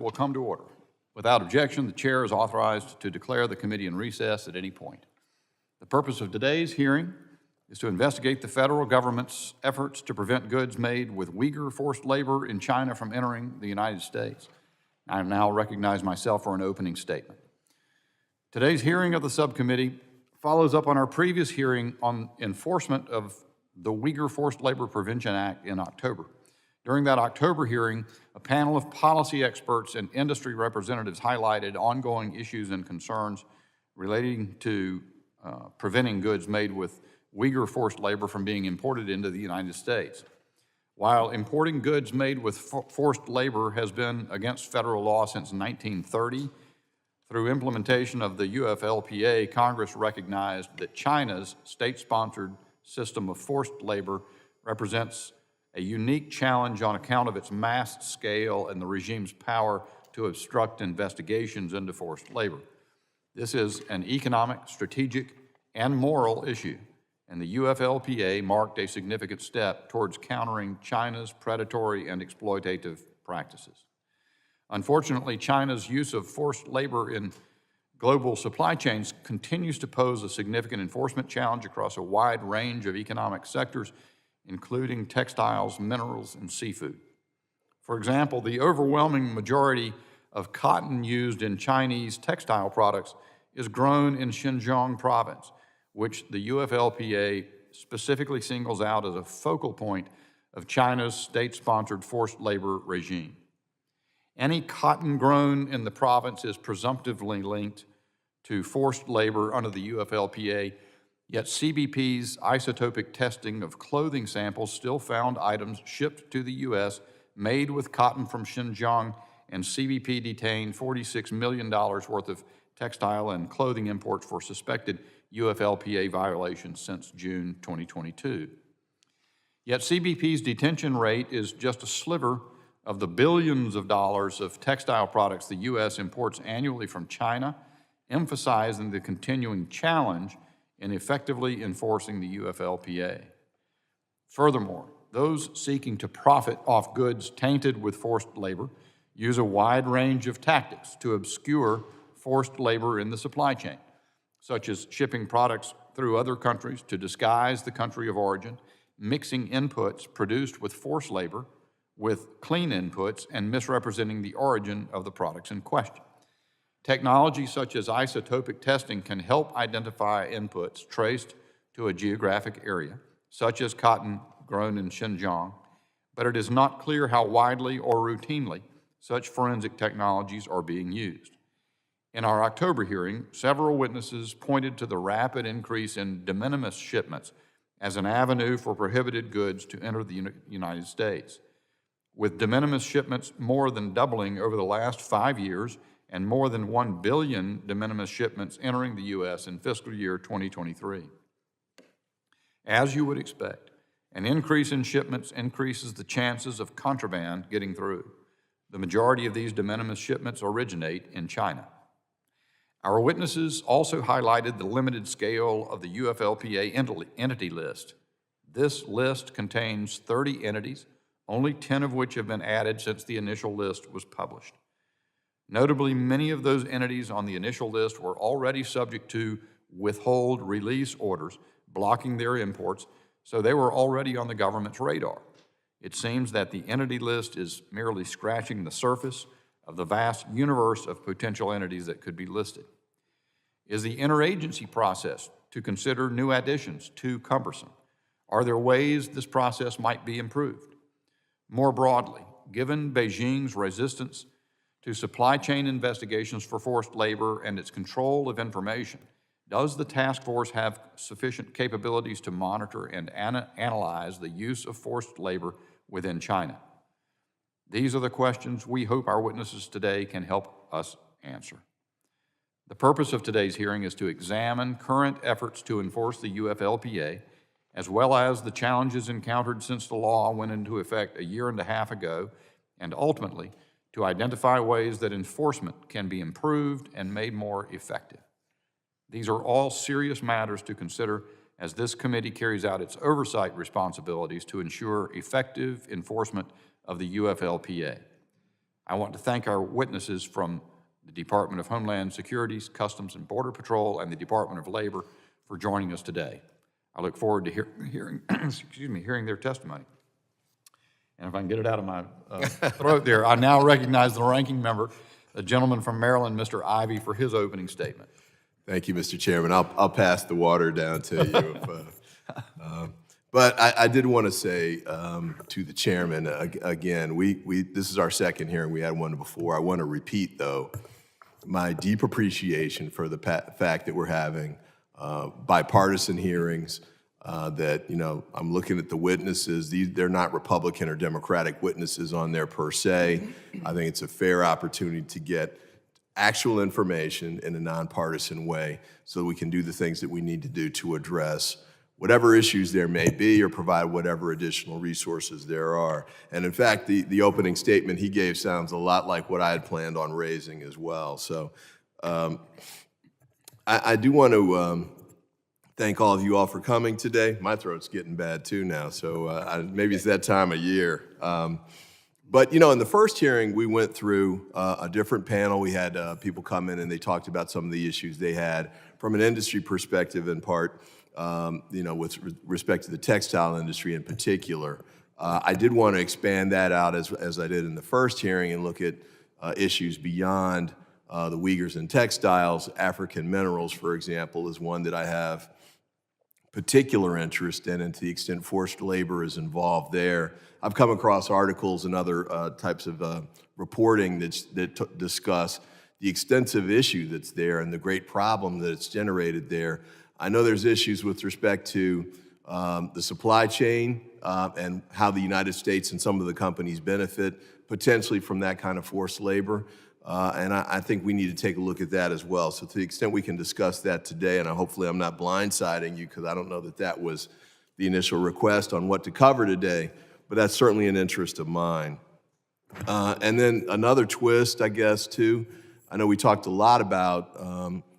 will come to order. Without objection, the chair is authorized to declare the committee in recess at any point. The purpose of today's hearing is to investigate the federal government's efforts to prevent goods made with Uyghur forced labor in China from entering the United States. I now recognize myself for an opening statement. Today's hearing of the subcommittee follows up on our previous hearing on enforcement of the Uyghur Forced Labor Prevention Act in October. During that October hearing, a panel of policy experts and industry representatives highlighted ongoing issues and concerns relating to preventing goods made with Uyghur forced labor from being imported into the United States. While importing goods made with forced labor has been against federal law since 1930, through implementation of the UFLPA, Congress recognized that China's state-sponsored system of forced labor represents a unique challenge on account of its mass scale and the regime's power to obstruct investigations into forced labor. This is an economic, strategic, and moral issue, and the UFLPA marked a significant step towards countering China's predatory and exploitative practices. Unfortunately, China's use of forced labor in global supply chains continues to pose a significant enforcement challenge across a wide range of economic sectors, including textiles, minerals, and seafood. For example, the overwhelming majority of cotton used in Chinese textile products is grown in Xinjiang province, which the UFLPA specifically singles out as a focal point of China's state-sponsored forced labor regime. Any cotton grown in the province is presumptively linked to forced labor under the UFLPA, yet CBP's isotopic testing of clothing samples still found items shipped to the U.S. made with cotton from Xinjiang, and CBP detained $46 million worth of textile and clothing imports for suspected UFLPA violations since June 2022. Yet CBP's detention rate is just a sliver of the billions of dollars of textile products the U.S. imports annually from China, emphasizing the continuing challenge in effectively enforcing the UFLPA. Furthermore, those seeking to profit off goods tainted with forced labor use a wide range of tactics to obscure forced labor in the supply chain, such as shipping products through other countries to disguise the country of origin, mixing inputs produced with forced labor with clean inputs, and misrepresenting the origin of the products in question. Technology such as isotopic testing can help identify inputs traced to a geographic area, such as cotton grown in Xinjiang, but it is not clear how widely or routinely such forensic technologies are being used. In our October hearing, several witnesses pointed to the rapid increase in de minimis shipments as an avenue for prohibited goods to enter the United States. With de minimis shipments more than doubling over the last 5 years and more than 1 billion de minimis shipments entering the U.S. in fiscal year 2023. As you would expect, an increase in shipments increases the chances of contraband getting through. The majority of these de minimis shipments originate in China. Our witnesses also highlighted the limited scale of the UFLPA entity list. This list contains 30 entities, only 10 of which have been added since the initial list was published. Notably, many of those entities on the initial list were already subject to withhold release orders, blocking their imports, so they were already on the government's radar. It seems that the entity list is merely scratching the surface of the vast universe of potential entities that could be listed. Is the interagency process to consider new additions too cumbersome? Are there ways this process might be improved? More broadly, given Beijing's resistance to supply chain investigations for forced labor and its control of information, does the task force have sufficient capabilities to monitor and analyze the use of forced labor within China? These are the questions we hope our witnesses today can help us answer. The purpose of today's hearing is to examine current efforts to enforce the UFLPA, as well as the challenges encountered since the law went into effect 1.5 years ago, and ultimately to identify ways that enforcement can be improved and made more effective. These are all serious matters to consider as this committee carries out its oversight responsibilities to ensure effective enforcement of the UFLPA. I want to thank our witnesses from the Department of Homeland Security, Customs and Border Patrol, and the Department of Labor for joining us today. I look forward to hearing their testimony. And if I can get it out of my throat there, I now recognize the ranking member, the gentleman from Maryland, Mr. Ivey, for his opening statement. Thank you, Mr. Chairman. I'll pass the water down to you. But I did want to say to the chairman, again, this is our second hearing. We had one before. I want to repeat, though, my deep appreciation for the fact that we're having bipartisan hearings, that, I'm looking at the witnesses. They're not Republican or Democratic witnesses on there per se. I think it's a fair opportunity to get actual information in a nonpartisan way so that we can do the things that we need to do to address whatever issues there may be or provide whatever additional resources there are. And in fact, the opening statement he gave sounds a lot like what I had planned on raising as well. So I do want to thank all of you all for coming today. My throat's getting bad too now, so maybe it's that time of year. But, in the first hearing, we went through a different panel. We had people come in and they talked about some of the issues they had from an industry perspective in part, with respect to the textile industry in particular. I did want to expand that out as I did in the first hearing and look at issues beyond the Uyghurs and textiles. African minerals, for example, is one that I have particular interest in, and to the extent forced labor is involved there. I've come across articles and other types of reporting that discuss the extensive issue that's there and the great problem that it's generated there. I know there's issues with respect to the supply chain and how the United States and some of the companies benefit potentially from that kind of forced labor. And I think we need to take a look at that as well. So to the extent we can discuss that today, and hopefully I'm not blindsiding you because I don't know that was the initial request on what to cover today, but that's certainly an interest of mine. And then another twist, I guess, too. I know we talked a lot about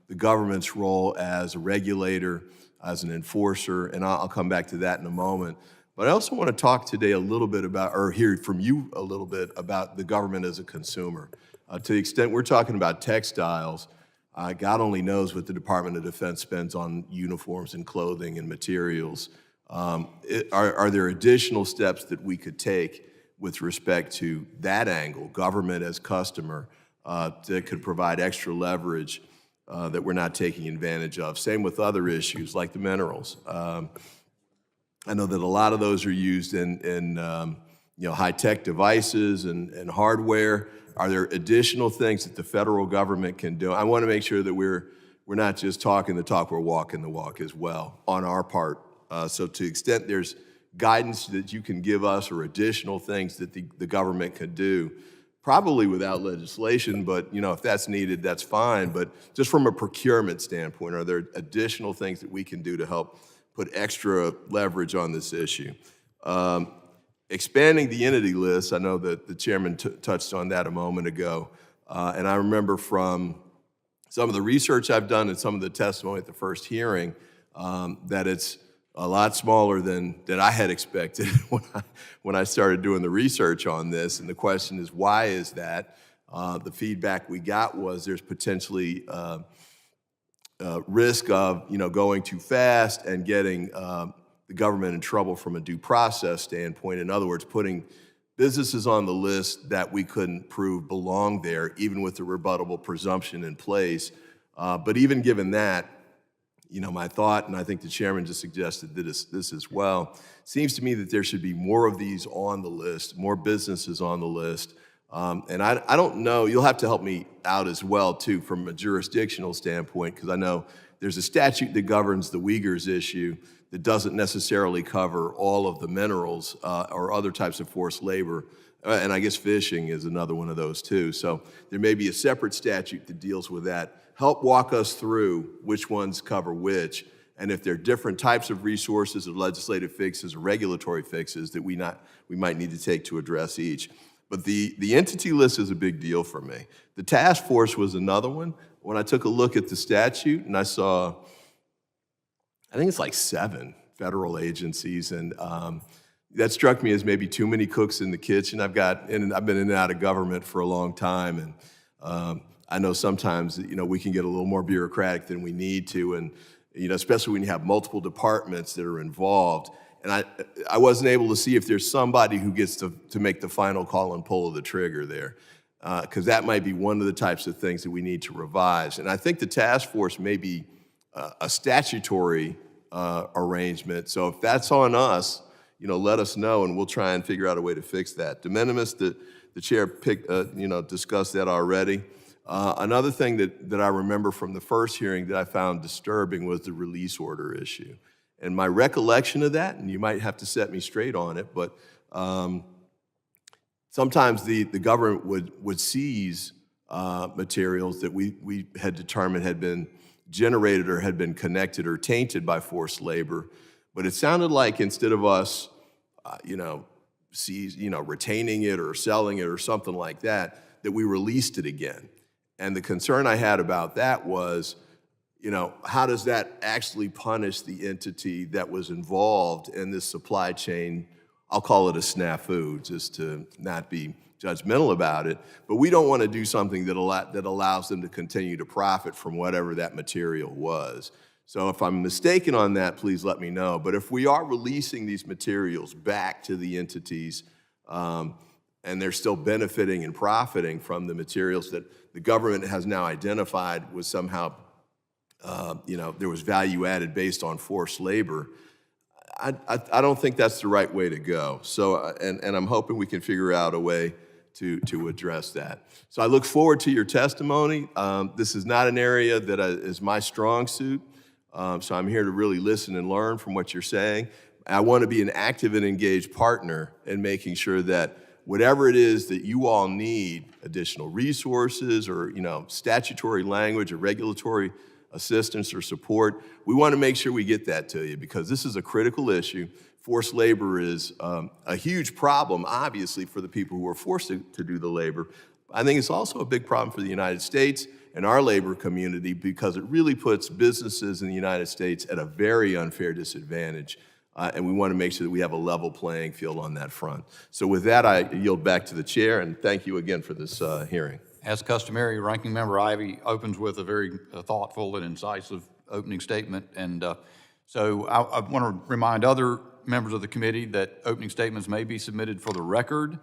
the government's role as a regulator, as an enforcer, and I'll come back to that in a moment. But I also want to talk today a little bit about, or hear from you a little bit about the government as a consumer. To the extent we're talking about textiles, God only knows what the Department of Defense spends on uniforms and clothing and materials. Are there additional steps that we could take with respect to that angle, government as customer, that could provide extra leverage that we're not taking advantage of? Same with other issues like the minerals. I know that a lot of those are used in high-tech devices and hardware. Are there additional things that the federal government can do? I want to make sure that we're not just talking the talk, we're walking the walk as well on our part. So to the extent there's guidance that you can give us or additional things that the government could do, probably without legislation, but if that's needed, that's fine. But just from a procurement standpoint, are there additional things that we can do to help put extra leverage on this issue? Expanding the entity list, I know that the chairman touched on that a moment ago, and I remember from some of the research I've done and some of the testimony at the first hearing that it's a lot smaller than I had expected when I started doing the research on this. And the question is, why is that? The feedback we got was there's potentially risk of going too fast and getting the government in trouble from a due process standpoint. In other words, putting businesses on the list that we couldn't prove belong there, even with the rebuttable presumption in place. But even given that, my thought, and I think the chairman just suggested this as well, seems to me that there should be more of these on the list, more businesses on the list. And I don't know, you'll have to help me out as well, too, from a jurisdictional standpoint, because I know there's a statute that governs the Uyghurs issue that doesn't necessarily cover all of the minerals or other types of forced labor. And I guess fishing is another one of those, too. So there may be a separate statute that deals with that. Help walk us through which ones cover which, and if there are different types of resources or legislative fixes or regulatory fixes that we might need to take to address each. But the entity list is a big deal for me. The task force was another one. When I took a look at the statute and I saw, I think it's like 7 federal agencies and that struck me as maybe too many cooks in the kitchen. I've been in and out of government for a long time, and I know sometimes, we can get a little more bureaucratic than we need to, and, especially when you have multiple departments that are involved. And I wasn't able to see if there's somebody who gets to make the final call and pull of the trigger there, because that might be one of the types of things that we need to revise. And I think the task force may be a statutory arrangement. So if that's on us, let us know, and we'll try and figure out a way to fix that. De minimis, the chair discussed that already. Another thing that I remember from the first hearing that I found disturbing was the release order issue. And my recollection of that, and you might have to set me straight on it, but sometimes the government would seize materials that we had determined had been generated or had been connected or tainted by forced labor. But it sounded like instead of us, retaining it or selling it or something like that, that we released it again. And the concern I had about that was, how does that actually punish the entity that was involved in this supply chain? I'll call it a snafu, just to not be judgmental about it. But we don't want to do something that allows them to continue to profit from whatever that material was. So if I'm mistaken on that, please let me know. But if we are releasing these materials back to the entities, and they're still benefiting and profiting from the materials that the government has now identified was somehow, there was value added based on forced labor, I don't think that's the right way to go. So, and I'm hoping we can figure out a way to address that. So I look forward to your testimony. This is not an area that is my strong suit. So I'm here to really listen and learn from what you're saying. I want to be an active and engaged partner in making sure that whatever it is that you all need, additional resources or statutory language or regulatory assistance or support, we want to make sure we get that to you, because this is a critical issue. Forced labor is a huge problem, obviously, for the people who are forced to do the labor. I think it's also a big problem for the United States and our labor community, because it really puts businesses in the United States at a very unfair disadvantage. And we want to make sure that we have a level playing field on that front. So with that, I yield back to the chair, and thank you again for this hearing. As customary, Ranking Member Ivey opens with a very thoughtful and incisive opening statement. And so I want to remind other members of the committee that opening statements may be submitted for the record.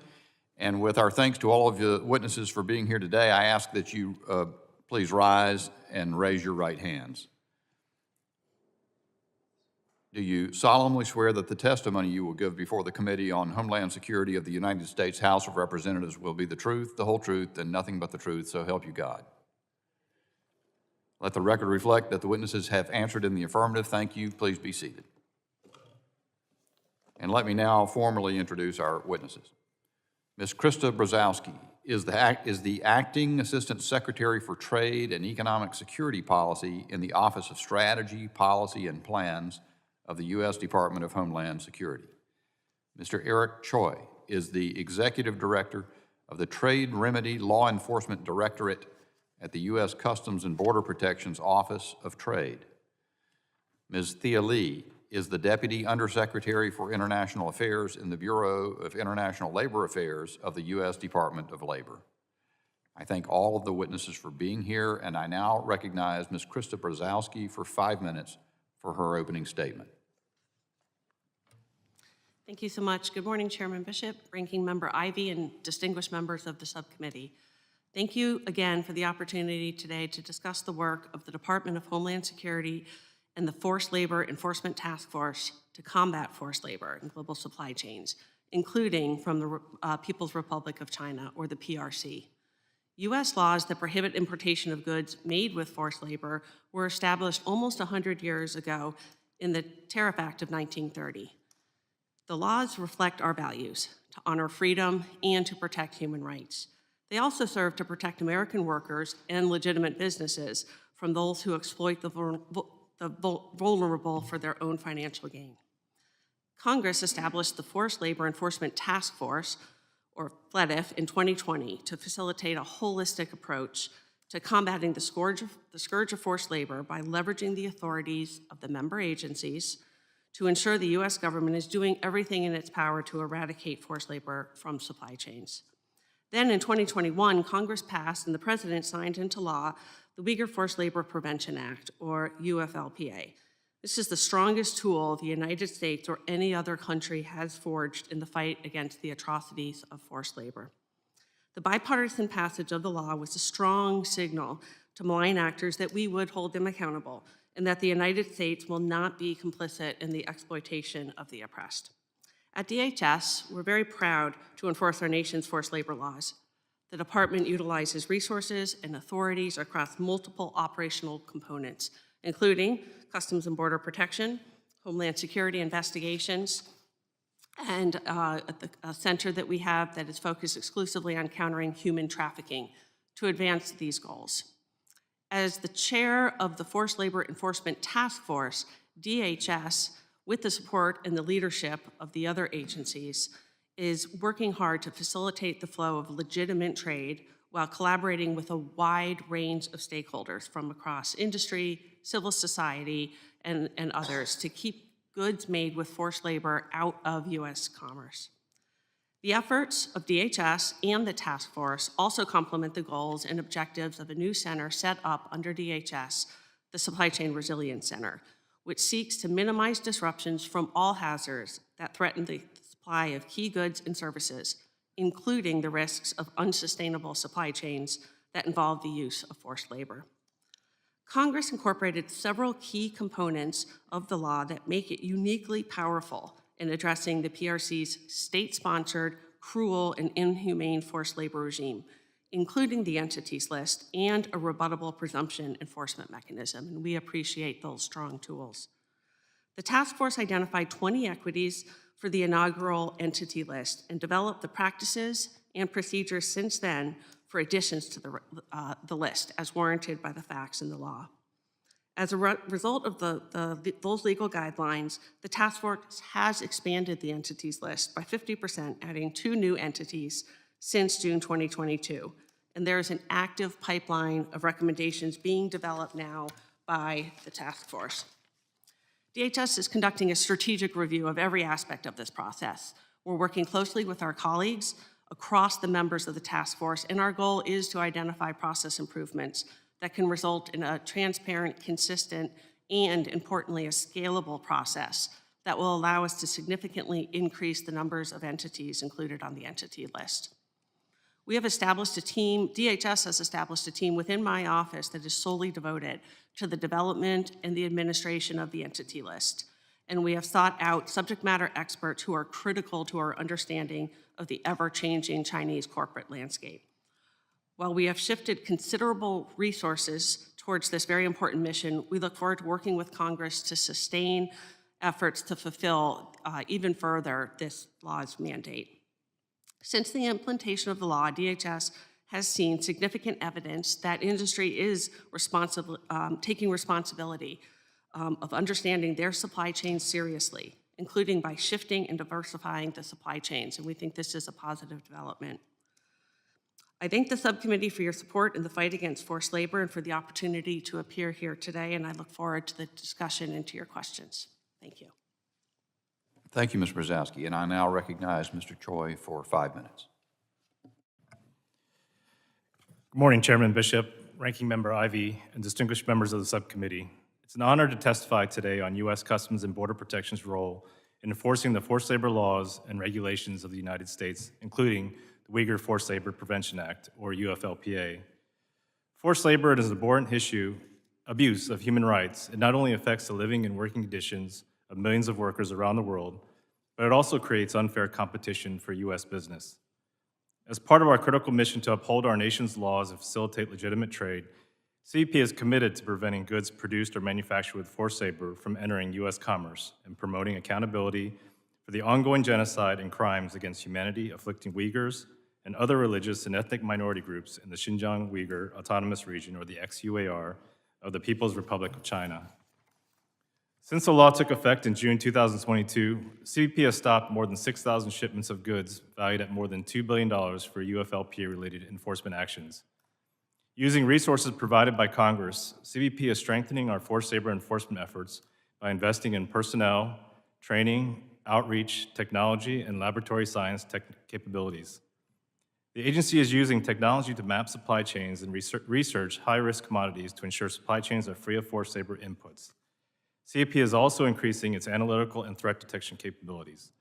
And with our thanks to all of the witnesses for being here today, I ask that you please rise and raise your right hands. Do you solemnly swear that the testimony you will give before the Committee on Homeland Security of the United States House of Representatives will be the truth, the whole truth, and nothing but the truth, so help you God? Let the record reflect that the witnesses have answered in the affirmative. Thank you. Please be seated. And let me now formally introduce our witnesses. Ms. Krista Brzezowski is the Acting Assistant Secretary for Trade and Economic Security Policy in the Office of Strategy, Policy, and Plans of the U.S. Department of Homeland Security. Mr. Eric Choi is the Executive Director of the Trade Remedy Law Enforcement Directorate at the U.S. Customs and Border Protection's Office of Trade. Ms. Thea Lee is the Deputy Undersecretary for International Affairs in the Bureau of International Labor Affairs of the U.S. Department of Labor. I thank all of the witnesses for being here, and I now recognize Ms. Krista Brzezowski for 5 minutes for her opening statement. Thank you so much. Good morning, Chairman Bishop, Ranking Member Ivey, and distinguished members of the subcommittee. Thank you again for the opportunity today to discuss the work of the Department of Homeland Security and the Forced Labor Enforcement Task Force to combat forced labor in global supply chains, including from the People's Republic of China, or the PRC. U.S. laws that prohibit importation of goods made with forced labor were established almost 100 years ago in the Tariff Act of 1930. The laws reflect our values to honor freedom and to protect human rights. They also serve to protect American workers and legitimate businesses from those who exploit the vulnerable for their own financial gain. Congress established the Forced Labor Enforcement Task Force, or FLETF, in 2020 to facilitate a holistic approach to combating the scourge of forced labor by leveraging the authorities of the member agencies to ensure the U.S. government is doing everything in its power to eradicate forced labor from supply chains. Then in 2021, Congress passed and the President signed into law the Uyghur Forced Labor Prevention Act, or UFLPA. This is the strongest tool the United States or any other country has forged in the fight against the atrocities of forced labor. The bipartisan passage of the law was a strong signal to malign actors that we would hold them accountable and that the United States will not be complicit in the exploitation of the oppressed. At DHS, we're very proud to enforce our nation's forced labor laws. The department utilizes resources and authorities across multiple operational components, including Customs and Border Protection, Homeland Security investigations, and a center that we have that is focused exclusively on countering human trafficking to advance these goals. As the chair of the Forced Labor Enforcement Task Force, DHS, with the support and the leadership of the other agencies, is working hard to facilitate the flow of legitimate trade while collaborating with a wide range of stakeholders from across industry, civil society, and others to keep goods made with forced labor out of U.S. commerce. The efforts of DHS and the task force also complement the goals and objectives of a new center set up under DHS, the Supply Chain Resilience Center, which seeks to minimize disruptions from all hazards that threaten the supply of key goods and services, including the risks of unsustainable supply chains that involve the use of forced labor. Congress incorporated several key components of the law that make it uniquely powerful in addressing the PRC's state-sponsored, cruel, and inhumane forced labor regime, including the entities list and a rebuttable presumption enforcement mechanism, and we appreciate those strong tools. The task force identified 20 equities for the inaugural entity list and developed the practices and procedures since then for additions to the list as warranted by the facts in the law. As a result of those legal guidelines, the task force has expanded the entities list by 50%, adding 2 new entities since June 2022. And there is an active pipeline of recommendations being developed now by the task force. DHS is conducting a strategic review of every aspect of this process. We're working closely with our colleagues across the members of the task force, and our goal is to identify process improvements that can result in a transparent, consistent, and importantly, a scalable process that will allow us to significantly increase the numbers of entities included on the entity list. We have established a team, DHS has established a team within my office that is solely devoted to the development and the administration of the entity list. And we have sought out subject matter experts who are critical to our understanding of the ever-changing Chinese corporate landscape. While we have shifted considerable resources towards this very important mission, we look forward to working with Congress to sustain efforts to fulfill even further this law's mandate. Since the implementation of the law, DHS has seen significant evidence that industry is taking responsibility of understanding their supply chains seriously, including by shifting and diversifying the supply chains, and we think this is a positive development. I thank the subcommittee for your support in the fight against forced labor and for the opportunity to appear here today, and I look forward to the discussion and to your questions. Thank you. Thank you, Ms. Brzezowski, and I now recognize Mr. Choi for 5 minutes. Good morning, Chairman Bishop, Ranking Member Ivey, and distinguished members of the subcommittee. It's an honor to testify today on U.S. Customs and Border Protection's role in enforcing the forced labor laws and regulations of the United States, including the Uyghur Forced Labor Prevention Act, or UFLPA. Forced labor is an abhorrent issue, abuse of human rights. It not only affects the living and working conditions of millions of workers around the world, but it also creates unfair competition for U.S. business. As part of our critical mission to uphold our nation's laws and facilitate legitimate trade, CBP is committed to preventing goods produced or manufactured with forced labor from entering U.S. commerce and promoting accountability for the ongoing genocide and crimes against humanity afflicting Uyghurs and other religious and ethnic minority groups in the Xinjiang Uyghur Autonomous Region, or the XUAR, of the People's Republic of China. Since the law took effect in June 2022, CBP has stopped more than 6,000 shipments of goods valued at more than $2 billion for UFLPA-related enforcement actions. Using resources provided by Congress, CBP is strengthening our forced labor enforcement efforts by investing in personnel, training, outreach, technology, and laboratory science capabilities. The agency is using technology to map supply chains and research high-risk commodities to ensure supply chains are free of forced labor inputs. CBP is also increasing its analytical and threat detection capabilities.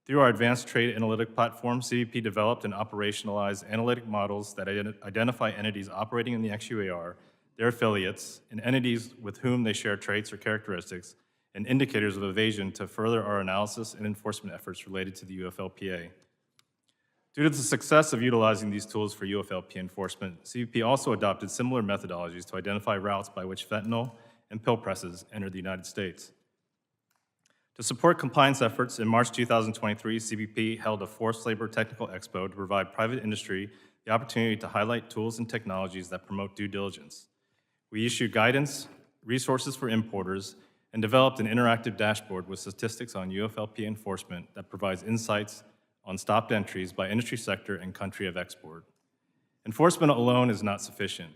Through our advanced trade analytic platform, CBP developed and operationalized analytic models that identify entities operating in the XUAR, their affiliates, and entities with whom they share traits or characteristics, and indicators of evasion to further our analysis and enforcement efforts related to the UFLPA. Due to the success of utilizing these tools for UFLPA enforcement, CBP also adopted similar methodologies to identify routes by which fentanyl and pill presses enter the United States. To support compliance efforts, in March 2023, CBP held a forced labor technical expo to provide private industry the opportunity to highlight tools and technologies that promote due diligence. We issued guidance, resources for importers, and developed an interactive dashboard with statistics on UFLPA enforcement that provides insights on stopped entries by industry sector and country of export. Enforcement alone is not sufficient.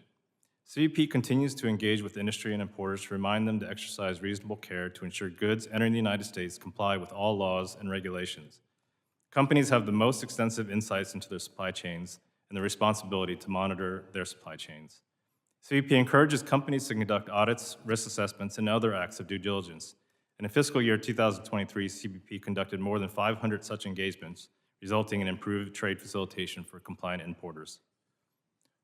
CBP continues to engage with industry and importers to remind them to exercise reasonable care to ensure goods entering the United States comply with all laws and regulations. Companies have the most extensive insights into their supply chains and the responsibility to monitor their supply chains. CBP encourages companies to conduct audits, risk assessments, and other acts of due diligence. In fiscal year 2023, CBP conducted more than 500 such engagements, resulting in improved trade facilitation for compliant importers.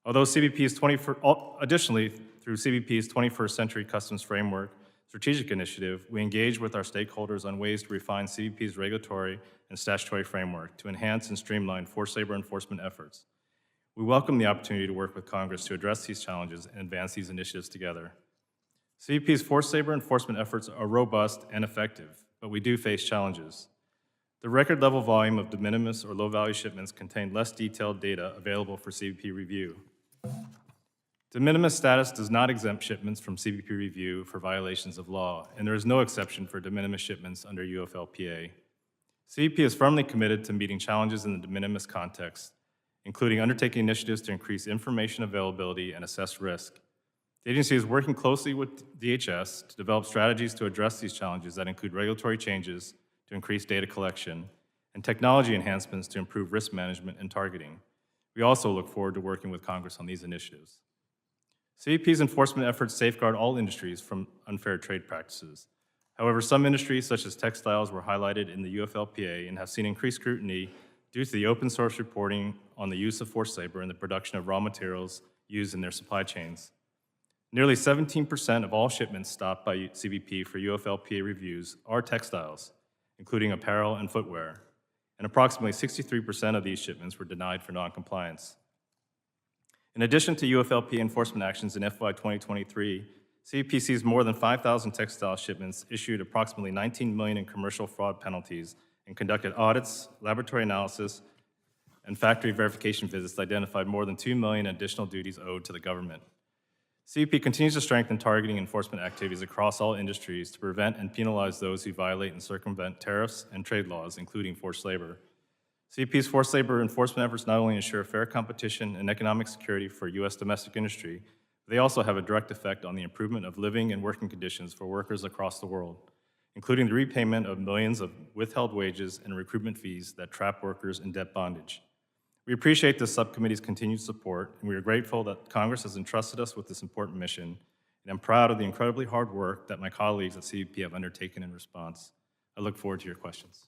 Additionally, through CBP's 21st Century Customs Framework strategic initiative, we engage with our stakeholders on ways to refine CBP's regulatory and statutory framework to enhance and streamline forced labor enforcement efforts. We welcome the opportunity to work with Congress to address these challenges and advance these initiatives together. CBP's forced labor enforcement efforts are robust and effective, but we do face challenges. The record level volume of de minimis or low-value shipments contain less detailed data available for CBP review. De minimis status does not exempt shipments from CBP review for violations of law, and there is no exception for de minimis shipments under UFLPA. CBP is firmly committed to meeting challenges in the de minimis context, including undertaking initiatives to increase information availability and assess risk. The agency is working closely with DHS to develop strategies to address these challenges that include regulatory changes to increase data collection and technology enhancements to improve risk management and targeting. We also look forward to working with Congress on these initiatives. CBP's enforcement efforts safeguard all industries from unfair trade practices. However, some industries, such as textiles, were highlighted in the UFLPA and have seen increased scrutiny due to the open source reporting on the use of forced labor in the production of raw materials used in their supply chains. Nearly 17% of all shipments stopped by CBP for UFLPA reviews are textiles, including apparel and footwear, and approximately 63% of these shipments were denied for noncompliance. In addition to UFLPA enforcement actions in FY 2023, CBP seized more than 5,000 textile shipments, issued approximately $19 million in commercial fraud penalties, and conducted audits, laboratory analysis, and factory verification visits that identified more than $2 million in additional duties owed to the government. CBP continues to strengthen targeting enforcement activities across all industries to prevent and penalize those who violate and circumvent tariffs and trade laws, including forced labor. CBP's forced labor enforcement efforts not only ensure fair competition and economic security for U.S. domestic industry, but they also have a direct effect on the improvement of living and working conditions for workers across the world, including the repayment of millions of withheld wages and recruitment fees that trap workers in debt bondage. We appreciate this subcommittee's continued support, and we are grateful that Congress has entrusted us with this important mission, and I'm proud of the incredibly hard work that my colleagues at CBP have undertaken in response. I look forward to your questions.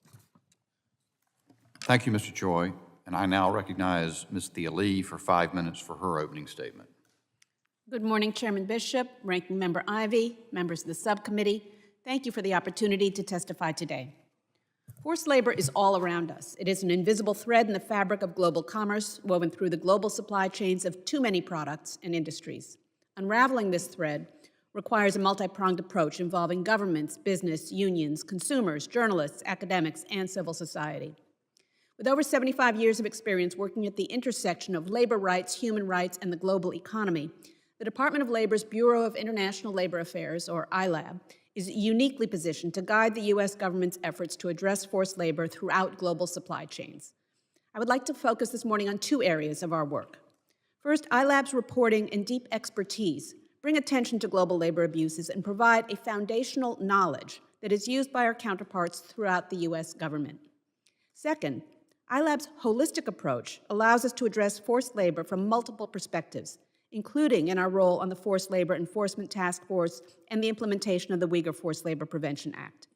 Thank you, Mr. Choi. And I now recognize Ms. Thea Lee for 5 minutes for her opening statement. Good morning, Chairman Bishop, Ranking Member Ivey, members of the subcommittee. Thank you for the opportunity to testify today. Forced labor is all around us. It is an invisible thread in the fabric of global commerce, woven through the global supply chains of too many products and industries. Unraveling this thread requires a multi-pronged approach involving governments, business, unions, consumers, journalists, academics, and civil society. With over 75 years of experience working at the intersection of labor rights, human rights, and the global economy, the Department of Labor's Bureau of International Labor Affairs, or ILAB, is uniquely positioned to guide the U.S. government's efforts to address forced labor throughout global supply chains. I would like to focus this morning on two areas of our work. First, ILAB's reporting and deep expertise bring attention to global labor abuses and provide a foundational knowledge that is used by our counterparts throughout the U.S. government. Second, ILAB's holistic approach allows us to address forced labor from multiple perspectives, including in our role on the Forced Labor Enforcement Task Force and the implementation of the Uyghur Forced Labor Prevention Act.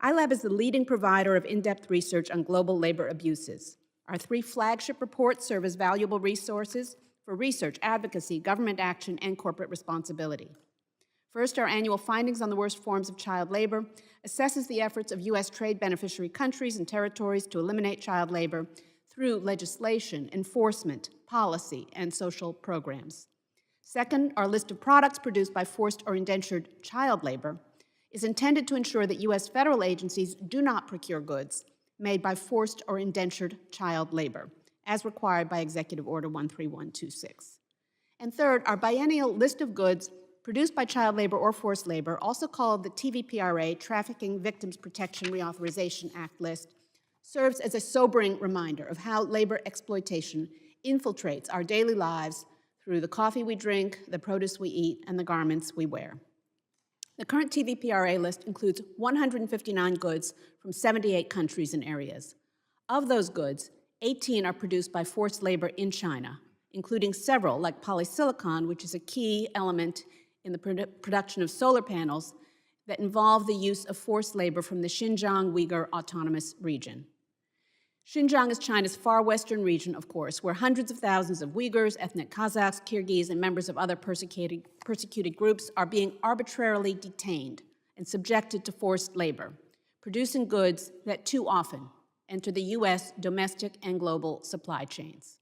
ILAB is the leading provider of in-depth research on global labor abuses. Our 3 flagship reports serve as valuable resources for research, advocacy, government action, and corporate responsibility. First, our annual findings on the worst forms of child labor assesses the efforts of U.S. trade beneficiary countries and territories to eliminate child labor through legislation, enforcement, policy, and social programs. Second, our list of products produced by forced or indentured child labor is intended to ensure that U.S. federal agencies do not procure goods made by forced or indentured child labor, as required by Executive Order 13126. And third, our biennial list of goods produced by child labor or forced labor, also called the TVPRA Trafficking Victims Protection Reauthorization Act list, serves as a sobering reminder of how labor exploitation infiltrates our daily lives through the coffee we drink, the produce we eat, and the garments we wear. The current TVPRA list includes 159 goods from 78 countries and areas. Of those goods, 18 are produced by forced labor in China, including several, like polysilicon, which is a key element in the production of solar panels that involve the use of forced labor from the Xinjiang Uyghur Autonomous Region. Xinjiang is China's far western region, of course, where hundreds of thousands of Uyghurs, ethnic Kazakhs, Kyrgyz, and members of other persecuted groups are being arbitrarily detained and subjected to forced labor, producing goods that too often enter the U.S. domestic and global supply chains.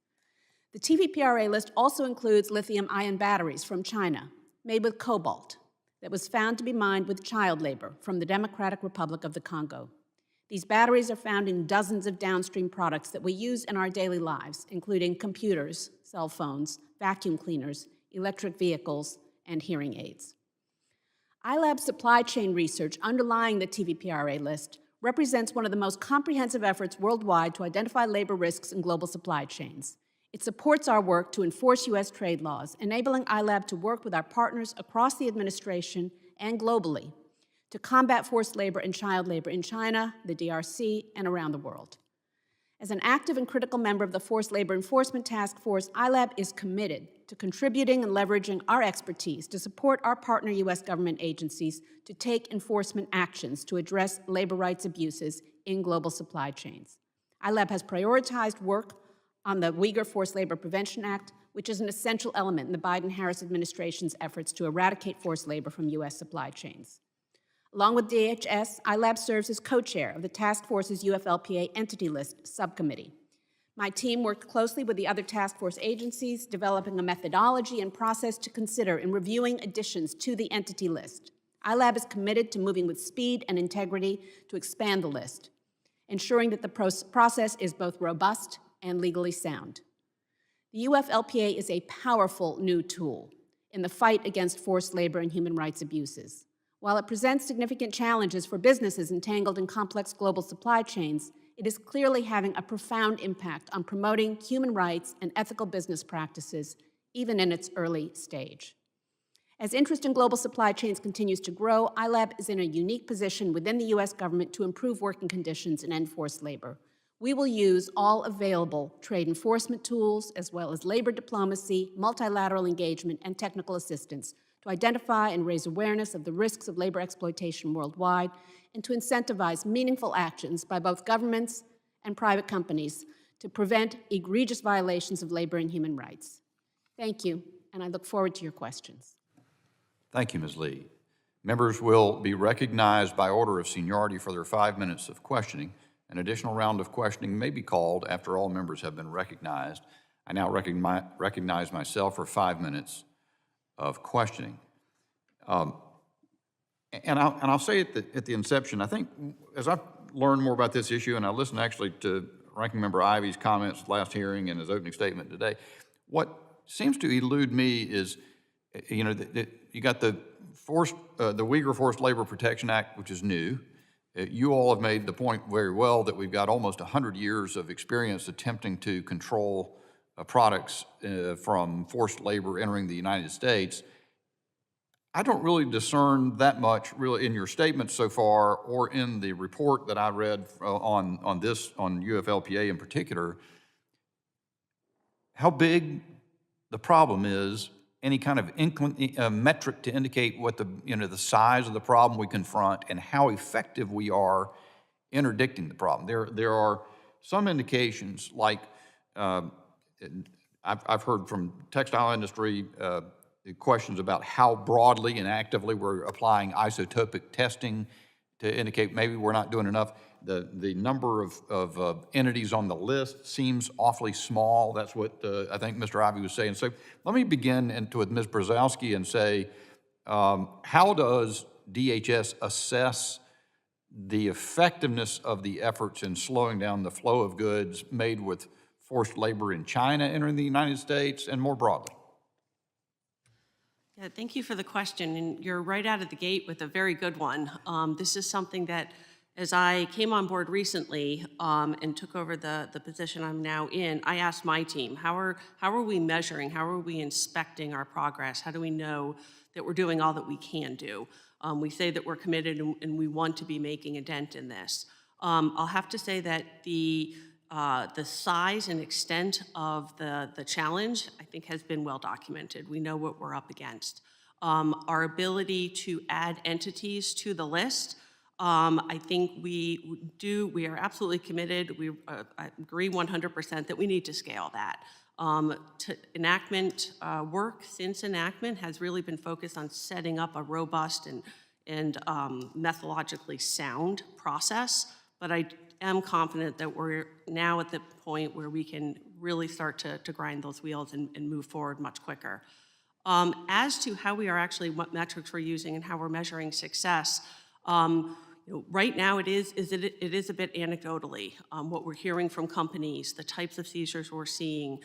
The TVPRA list also includes lithium-ion batteries from China, made with cobalt, that was found to be mined with child labor from the Democratic Republic of the Congo. These batteries are found in dozens of downstream products that we use in our daily lives, including computers, cell phones, vacuum cleaners, electric vehicles, and hearing aids. ILAB's supply chain research underlying the TVPRA list represents one of the most comprehensive efforts worldwide to identify labor risks in global supply chains. It supports our work to enforce U.S. trade laws, enabling ILAB to work with our partners across the administration and globally to combat forced labor and child labor in China, the DRC, and around the world. As an active and critical member of the Forced Labor Enforcement Task Force, ILAB is committed to contributing and leveraging our expertise to support our partner U.S. government agencies to take enforcement actions to address labor rights abuses in global supply chains. ILAB has prioritized work on the Uyghur Forced Labor Prevention Act, which is an essential element in the Biden-Harris administration's efforts to eradicate forced labor from U.S. supply chains. Along with DHS, ILAB serves as co-chair of the task force's UFLPA Entity List subcommittee. My team worked closely with the other task force agencies, developing a methodology and process to consider in reviewing additions to the entity list. ILAB is committed to moving with speed and integrity to expand the list, ensuring that the process is both robust and legally sound. The UFLPA is a powerful new tool in the fight against forced labor and human rights abuses. While it presents significant challenges for businesses entangled in complex global supply chains, it is clearly having a profound impact on promoting human rights and ethical business practices, even in its early stage. As interest in global supply chains continues to grow, ILAB is in a unique position within the U.S. government to improve working conditions and end forced labor. We will use all available trade enforcement tools, as well as labor diplomacy, multilateral engagement, and technical assistance to identify and raise awareness of the risks of labor exploitation worldwide, and to incentivize meaningful actions by both governments and private companies to prevent egregious violations of labor and human rights. Thank you, and I look forward to your questions. Thank you, Ms. Lee. Members will be recognized by order of seniority for their 5 minutes of questioning. An additional round of questioning may be called after all members have been recognized. I now recognize myself for 5 minutes of questioning. And I'll say at the inception, I think as I've learned more about this issue, and I listened actually to Ranking Member Ivey's comments last hearing and his opening statement today, what seems to elude me is, you know, you got the Uyghur Forced Labor Protection Act, which is new. You all have made the point very well that we've got almost 100 years of experience attempting to control products from forced labor entering the United States. I don't really discern that much really in your statement so far or in the report that I read on UFLPA in particular, how big the problem is, any kind of metric to indicate what the size of the problem we confront and how effective we are interdicting the problem. There are some indications, like I've heard from textile industry questions about how broadly and actively we're applying isotopic testing to indicate maybe we're not doing enough. The number of entities on the list seems awfully small. That's what I think Mr. Ivey was saying. So let me begin with Ms. Brzezowski and say, how does DHS assess the effectiveness of the efforts in slowing down the flow of goods made with forced labor in China entering the United States and more broadly? Yeah, thank you for the question, and you're right out of the gate with a very good one. This is something that, as I came on board recently and took over the position I'm now in, I asked my team, how are we measuring, how are we inspecting our progress? How do we know that we're doing all that we can do? We say that we're committed and we want to be making a dent in this. I'll have to say that the size and extent of the challenge, I think, has been well documented. We know what we're up against. Our ability to add entities to the list, I think we are absolutely committed. I agree 100% that we need to scale that. Enactment work since enactment has really been focused on setting up a robust and methodologically sound process, but I am confident that we're now at the point where we can really start to grind those wheels and move forward much quicker. As to how we are actually, what metrics we're using and how we're measuring success, right now it is a bit anecdotally. What we're hearing from companies, the types of seizures we're seeing,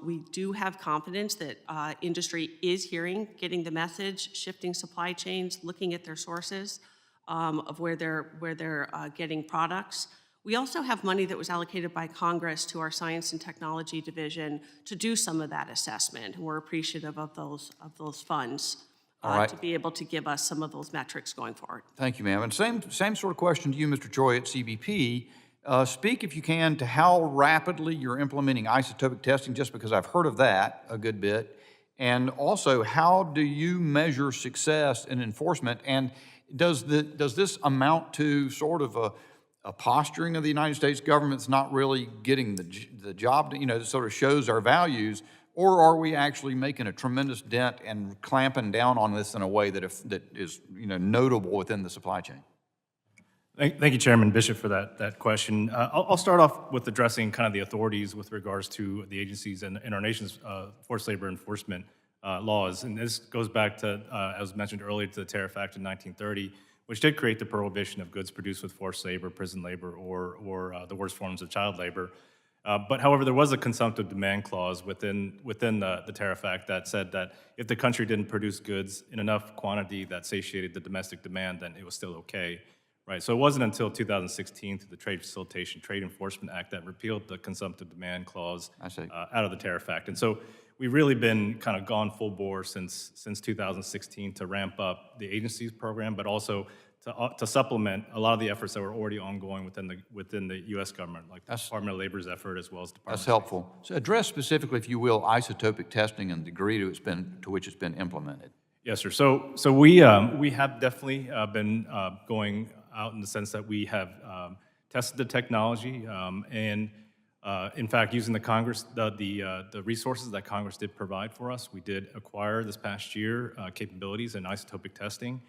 we do have confidence that industry is hearing, getting the message, shifting supply chains, looking at their sources of where they're getting products. We also have money that was allocated by Congress to our Science and Technology Division to do some of that assessment, and we're appreciative of those funds to be able to give us some of those metrics going forward. Thank you, ma'am. And same sort of question to you, Mr. Choi at CBP. Speak, if you can, to how rapidly you're implementing isotopic testing, just because I've heard of that a good bit. And also, how do you measure success in enforcement? And does this amount to sort of a posturing of the United States government's not really getting the job, that sort of shows our values, or are we actually making a tremendous dent and clamping down on this in a way that is notable within the supply chain? Thank you, Chairman Bishop, for that question. I'll start off with addressing kind of the authorities with regards to the agencies and our nation's forced labor enforcement laws. And this goes back to, as mentioned earlier, to the Tariff Act in 1930, which did create the prohibition of goods produced with forced labor, prison labor, or the worst forms of child labor. But however, there was a consumptive demand clause within the Tariff Act that said that if the country didn't produce goods in enough quantity that satiated the domestic demand, then it was still okay. Right, so it wasn't until 2016 through the Trade Facilitation Trade Enforcement Act that repealed the consumptive demand clause out of the Tariff Act. And so we've really been kind of gone full bore since 2016 to ramp up the agency's program, but also to supplement a lot of the efforts that were already ongoing within the U.S. government, like the Department of Labor's effort as well as Department. That's helpful. So address specifically, if you will, isotopic testing and the degree to which it's been implemented. Yes, sir. So we have definitely been going out in the sense that we have tested the technology and in fact, using the resources that Congress did provide for us, we did acquire this past year capabilities in isotopic testing.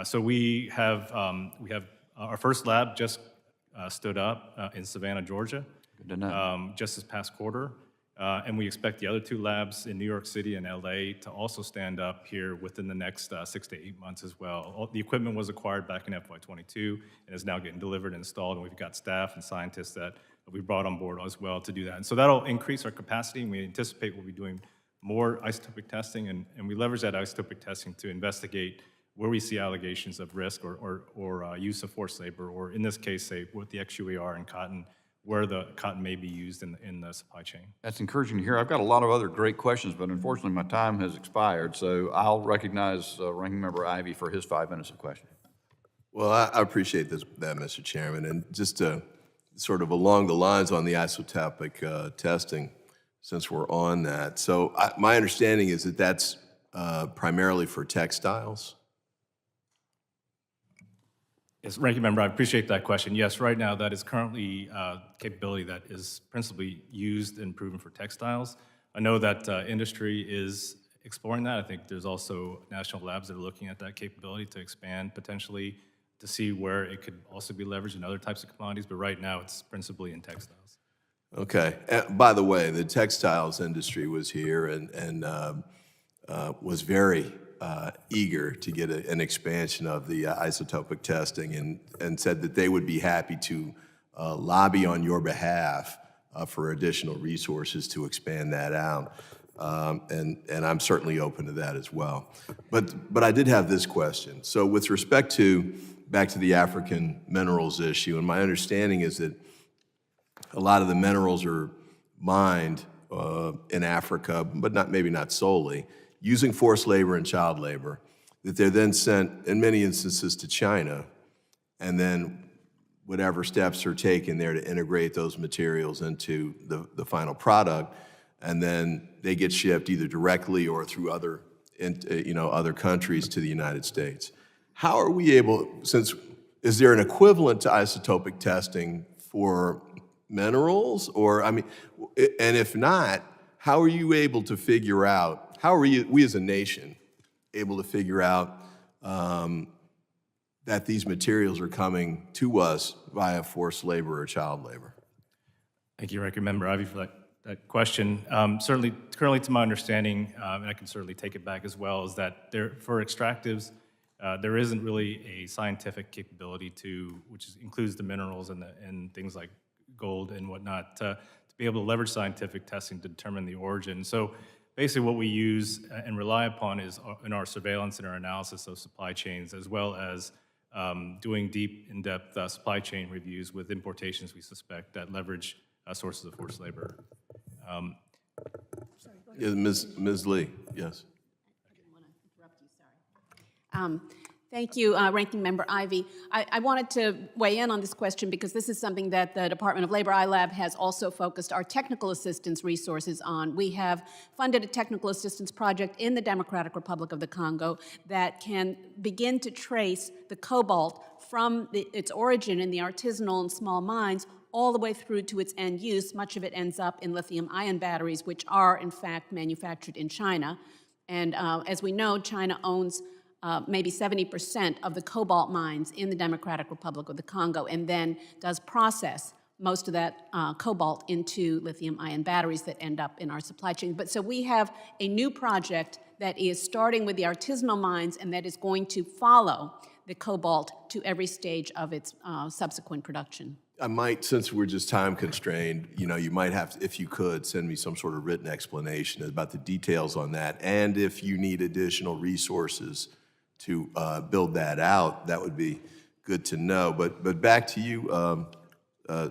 So we have our first lab just stood up in Savannah, Georgia. Good to know. Just this past quarter. And we expect the other two labs in New York City and LA to also stand up here within the next 6 to 8 months as well. The equipment was acquired back in FY22 and is now getting delivered and installed, and we've got staff and scientists that we brought on board as well to do that. And so that'll increase our capacity, and we anticipate we'll be doing more isotopic testing, and we leverage that isotopic testing to investigate where we see allegations of risk or use of forced labor, or in this case, say, with the XUAR and cotton, where the cotton may be used in the supply chain. That's encouraging to hear. I've got a lot of other great questions, but unfortunately, my time has expired, so I'll recognize Ranking Member Ivy for his 5 minutes of questioning. Well, I appreciate that, Mr. Chairman. And just sort of along the lines on the isotopic testing, since we're on that. So my understanding is that that's primarily for textiles. Yes, Ranking Member, I appreciate that question. Yes, right now that is currently capability that is principally used and proven for textiles. I know that industry is exploring that. I think there's also national labs that are looking at that capability to expand potentially to see where it could also be leveraged in other types of commodities, but right now it's principally in textiles. Okay. By the way, the textiles industry was here and was very eager to get an expansion of the isotopic testing and said that they would be happy to lobby on your behalf for additional resources to expand that out. And I'm certainly open to that as well. But I did have this question. So with respect to, back to the African minerals issue, and my understanding is that a lot of the minerals are mined in Africa, but maybe not solely, using forced labor and child labor, that they're then sent, in many instances, to China, and then whatever steps are taken there to integrate those materials into the final product, and then they get shipped either directly or through other countries to the United States. How are we able, is there an equivalent to isotopic testing for minerals? Or, and if not, how are you able to figure out, how are we as a nation able to figure out that these materials are coming to us via forced labor or child labor? Thank you, Ranking Member Ivy, for that question. Certainly, currently to my understanding, and I can certainly take it back as well, is that for extractives, there isn't really a scientific capability which includes the minerals and things like gold and whatnot, to be able to leverage scientific testing to determine the origin. So basically what we use and rely upon is in our surveillance and our analysis of supply chains, as well as doing deep, in-depth supply chain reviews with importations we suspect that leverage sources of forced labor. Yeah, Ms. Lee, yes. Thank you, Ranking Member Ivy. I wanted to weigh in on this question because this is something that the Department of Labor iLab has also focused our technical assistance resources on. We have funded a technical assistance project in the Democratic Republic of the Congo that can begin to trace the cobalt from its origin in the artisanal and small mines all the way through to its end use. Much of it ends up in lithium-ion batteries, which are, in fact, manufactured in China. And as we know, China owns maybe 70% of the cobalt mines in the Democratic Republic of the Congo, and then does process most of that cobalt into lithium-ion batteries that end up in our supply chain. But so we have a new project that is starting with the artisanal mines and that is going to follow the cobalt to every stage of its subsequent production. I might, since we're just time constrained, you might have to, if you could, send me some sort of written explanation about the details on that, and if you need additional resources to build that out, that would be good to know. But back to you,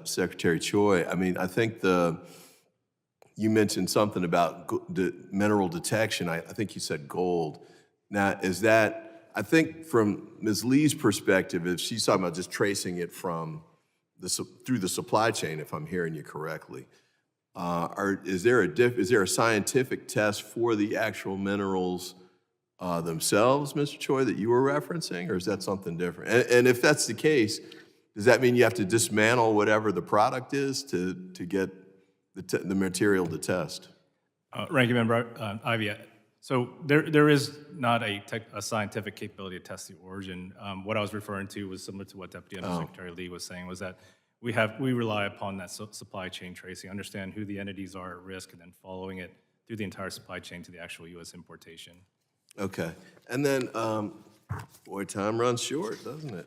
Secretary Choi. I think you mentioned something about mineral detection. I think you said gold. Now, is that, I think from Ms. Lee's perspective, if she's talking about just tracing it from through the supply chain, if I'm hearing you correctly, is there a scientific test for the actual minerals themselves, Mr. Choi, that you were referencing, or is that something different? And if that's the case, does that mean you have to dismantle whatever the product is to get the material to test? Ranking Member Ivy, so there is not a scientific capability to test the origin. What I was referring to was similar to what Deputy Undersecretary Lee was saying, was that we rely upon that supply chain tracing, understand who the entities are at risk, and then following it through the entire supply chain to the actual U.S. importation. Okay. And then, boy, time runs short, doesn't it?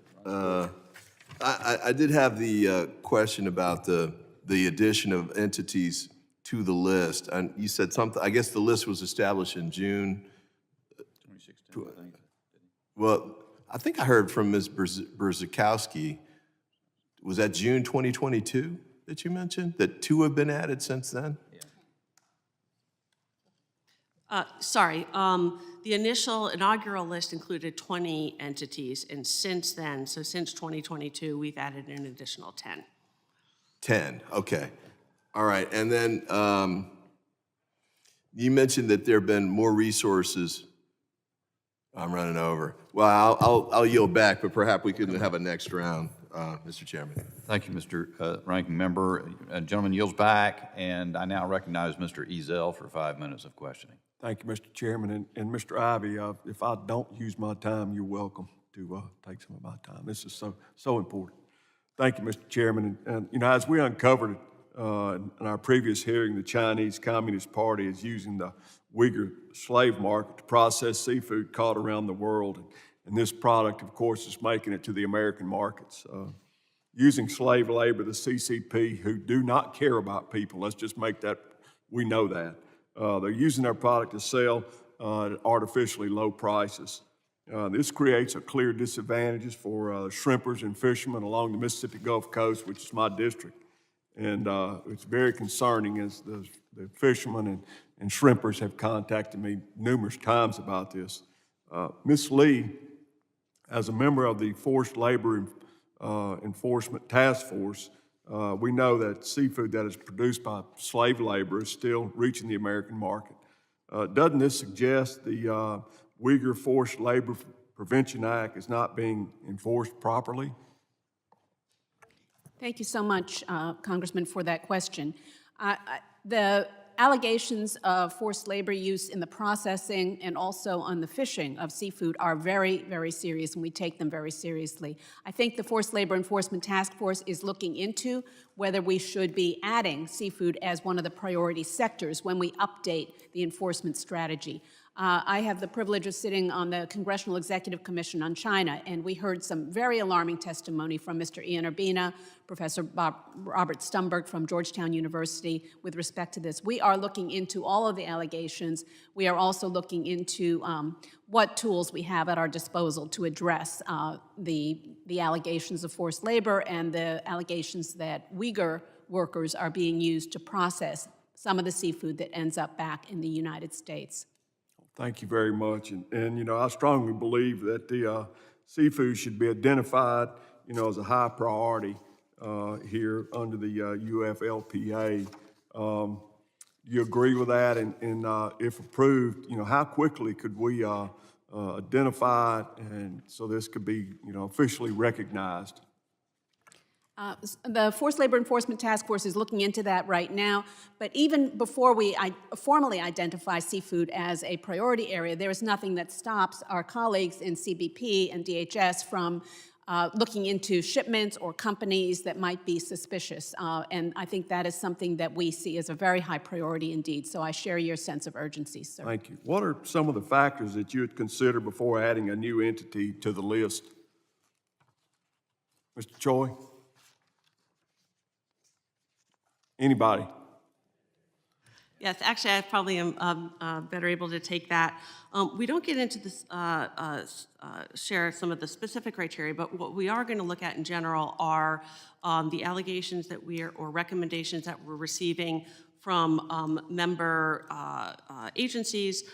I did have the question about the addition of entities to the list. And you said something, I guess the list was established in June. 2016, I think. Well, I think I heard from Ms. Berzakowski, was that June 2022? that you mentioned, that 2 have been added since then? Sorry, the initial inaugural list included 20 entities, and since then, so since 2022, we've added an additional 10. 10, okay. All right, and then you mentioned that there have been more resources. I'm running over. Well, I'll yield back, but perhaps we could have a next round, Mr. Chairman. Thank you, Mr. Ranking Member. Gentleman yields back, and I now recognize Mr. Ezell for 5 minutes of questioning. Thank you, Mr. Chairman. And Mr. Ivey, if I don't use my time, you're welcome to take some of my time. This is so important. Thank you, Mr. Chairman. And you know, as we uncovered in our previous hearing, the Chinese Communist Party is using the Uyghur slave market to process seafood caught around the world. And this product, of course, is making it to the American markets. Using slave labor, the CCP, who do not care about people, let's just make that, we know that. They're using their product to sell at artificially low prices. This creates a clear disadvantage for shrimpers and fishermen along the Mississippi Gulf Coast, which is my district. And it's very concerning as the fishermen and shrimpers have contacted me numerous times about this. Ms. Lee, as a member of the Forced Labor Enforcement Task Force, we know that seafood that is produced by slave labor is still reaching the American market. Doesn't this suggest the Uyghur Forced Labor Prevention Act is not being enforced properly? Thank you so much, Congressman, for that question. The allegations of forced labor use in the processing and also on the fishing of seafood are very, very serious, and we take them very seriously. I think the Forced Labor Enforcement Task Force is looking into whether we should be adding seafood as one of the priority sectors when we update the enforcement strategy. I have the privilege of sitting on the Congressional Executive Commission on China, and we heard some very alarming testimony from Mr. Ian Urbina, Professor Robert Stumberg from Georgetown University with respect to this. We are looking into all of the allegations. We are also looking into what tools we have at our disposal to address the allegations of forced labor and the allegations that Uyghur workers are being used to process some of the seafood that ends up back in the United States. Thank you very much. And you know, I strongly believe that the seafood should be identified, you know, as a high priority here under the UFLPA. You agree with that? And if approved, you know, how quickly could we identify it and so this could be, you know, officially recognized? The Forced Labor Enforcement Task Force is looking into that right now, but even before we formally identify seafood as a priority area, there is nothing that stops our colleagues in CBP and DHS from looking into shipments or companies that might be suspicious, and I think that is something that we see as a very high priority indeed, so I share your sense of urgency, sir. Thank you. What are some of the factors that you would consider before adding a new entity to the list? Mr. Choi? Anybody? Yes, actually, I probably am better able to take that. We don't get into this, share some of the specific criteria, but what we are going to look at in general are the allegations that or recommendations that we're receiving from member agencies,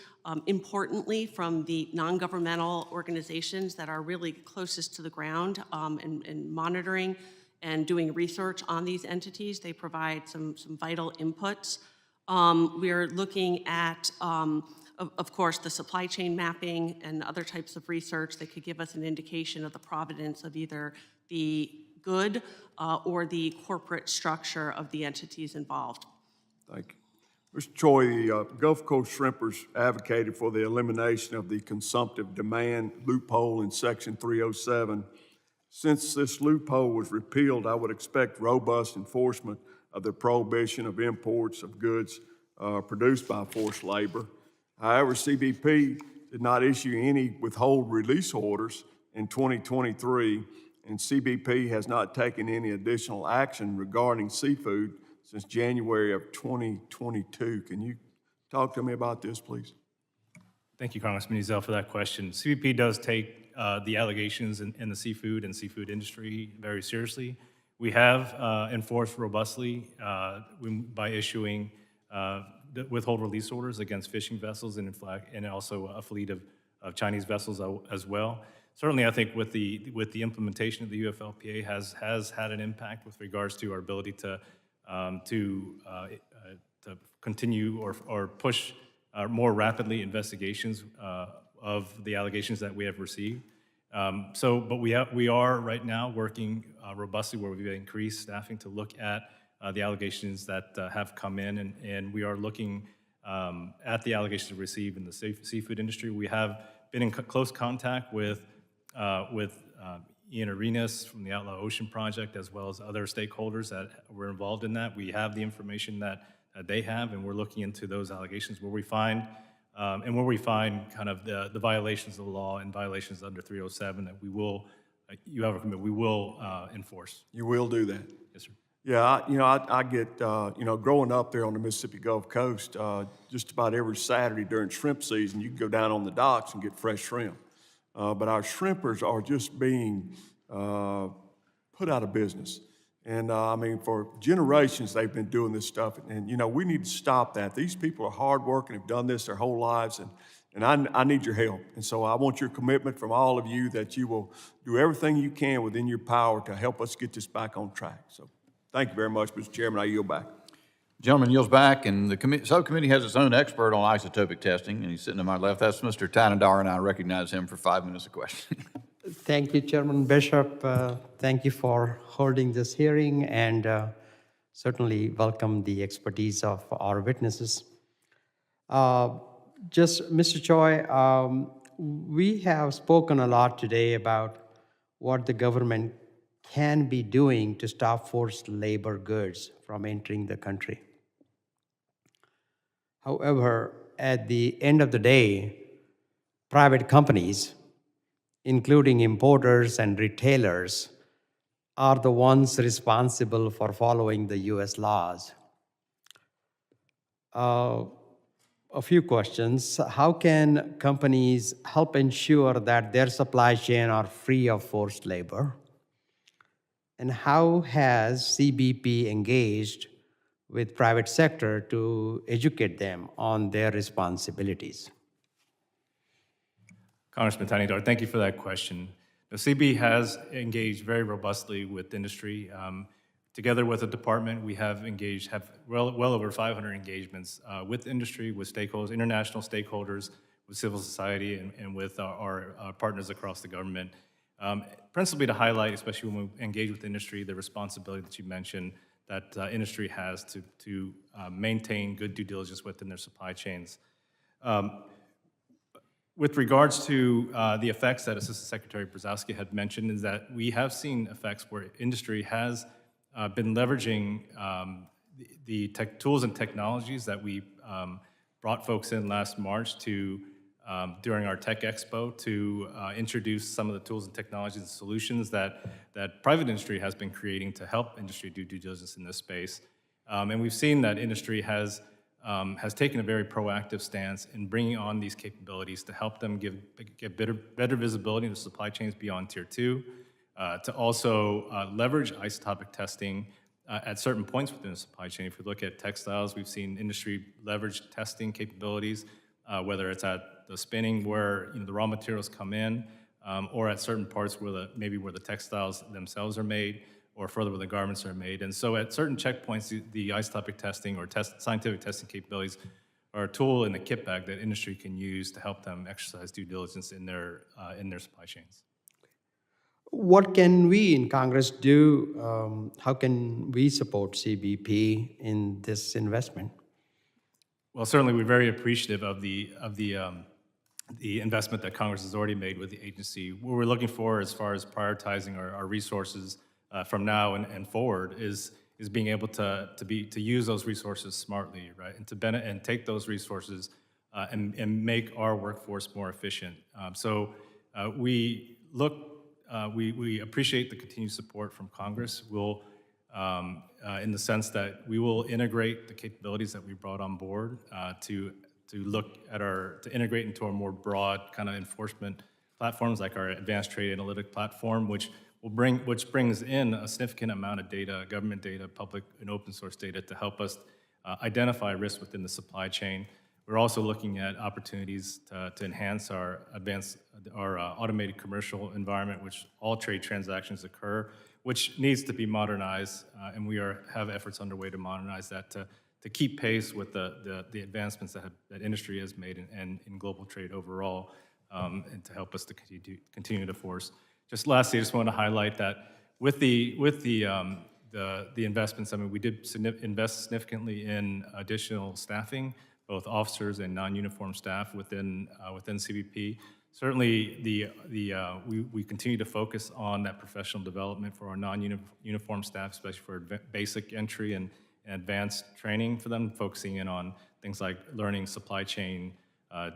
importantly from the non-governmental organizations that are really closest to the ground and monitoring and doing research on these entities. They provide some vital inputs. We're looking at, of course, the supply chain mapping and other types of research that could give us an indication of the provenance of either the good or the corporate structure of the entities involved. Thank you. Mr. Choi, the Gulf Coast Shrimpers advocated for the elimination of the consumptive demand loophole in Section 307. Since this loophole was repealed, I would expect robust enforcement of the prohibition of imports of goods produced by forced labor. However, CBP did not issue any withhold release orders in 2023, and CBP has not taken any additional action regarding seafood since January of 2022. Can you talk to me about this, please? Thank you, Congressman Ezell, for that question. CBP does take the allegations in the seafood and seafood industry very seriously. We have enforced robustly by issuing withhold release orders against fishing vessels and also a fleet of Chinese vessels as well. Certainly, I think with the implementation of the UFLPA has had an impact with regards to our ability to continue or push more rapidly investigations of the allegations that we have received. But we are right now working robustly where we've increased staffing to look at the allegations that have come in, and we are looking at the allegations received in the seafood industry. We have been in close contact with Ian Arenas from the Outlaw Ocean Project, as well as other stakeholders that were involved in that. We have the information that they have, and we're looking into those allegations where we find kind of the violations of the law and violations under 307 that we will enforce. You will do that? Yes, sir. Yeah, I get, growing up there on the Mississippi Gulf Coast, just about every Saturday during shrimp season, you can go down on the docks and get fresh shrimp. But our shrimpers are just being put out of business. And for generations, they've been doing this stuff. And, we need to stop that. These people are hardworking, have done this their whole lives, and I need your help. And so I want your commitment from all of you that you will do everything you can within your power to help us get this back on track. So thank you very much, Mr. Chairman. I yield back. Gentleman yields back, and the subcommittee has its own expert on isotopic testing, and he's sitting to my left. That's Mr. Tanadar, and I recognize him for 5 minutes of questioning. Thank you, Chairman Bishop. Thank you for holding this hearing, and certainly welcome the expertise of our witnesses. Mr. Choi, we have spoken a lot today about what the government can be doing to stop forced labor goods from entering the country. However, at the end of the day, private companies, including importers and retailers, are the ones responsible for following the U.S. laws. A few questions. How can companies help ensure that their supply chain are free of forced labor? And how has CBP engaged with private sector to educate them on their responsibilities? Congressman Tanidar, thank you for that question. The CB has engaged very robustly with industry. Together with the department, we have well over 500 engagements with industry, with stakeholders, international stakeholders, with civil society, and with our partners across the government. Principally to highlight, especially when we engage with industry, the responsibility that you mentioned that industry has to maintain good due diligence within their supply chains. With regards to the effects that Assistant Secretary Brzezowski had mentioned, is that we have seen effects where industry has been leveraging the tools and technologies that we brought folks in last March to during our Tech Expo to introduce some of the tools and technologies and solutions that private industry has been creating to help industry do due diligence in this space. And we've seen that industry has taken a very proactive stance in bringing on these capabilities to help them get better visibility into supply chains beyond Tier 2, to also leverage isotopic testing at certain points within the supply chain. If we look at textiles, we've seen industry leverage testing capabilities, whether it's at the spinning where the raw materials come in, or at certain parts where where the textiles themselves are made, or further where the garments are made. And so at certain checkpoints, the isotopic testing or scientific testing capabilities are a tool in the kit bag that industry can use to help them exercise due diligence in their supply chains. What can we in Congress do? How can we support CBP in this investment? Well, certainly we're very appreciative of the investment that Congress has already made with the agency. What we're looking for as far as prioritizing our resources from now and forward is being able to use those resources smartly, right? And take those resources and make our workforce more efficient. We appreciate the continued support from Congress. We'll, in the sense that we will integrate the capabilities that we brought on board to integrate into our more broad kind of enforcement platforms like our advanced trade analytic platform, which which brings in a significant amount of data, government data, public and open source data, to help us identify risks within the supply chain. We're also looking at opportunities to enhance our automated commercial environment, which all trade transactions occur, which needs to be modernized, and we have efforts underway to modernize that to keep pace with the advancements that industry has made and in global trade overall, and to help us to continue to force. Just lastly, I just want to highlight that with the investments, I mean, we did invest significantly in additional staffing, both officers and non-uniform staff within CBP. Certainly, we continue to focus on that professional development for our non-uniform staff, especially for basic entry and advanced training for them, focusing in on things like learning supply chain,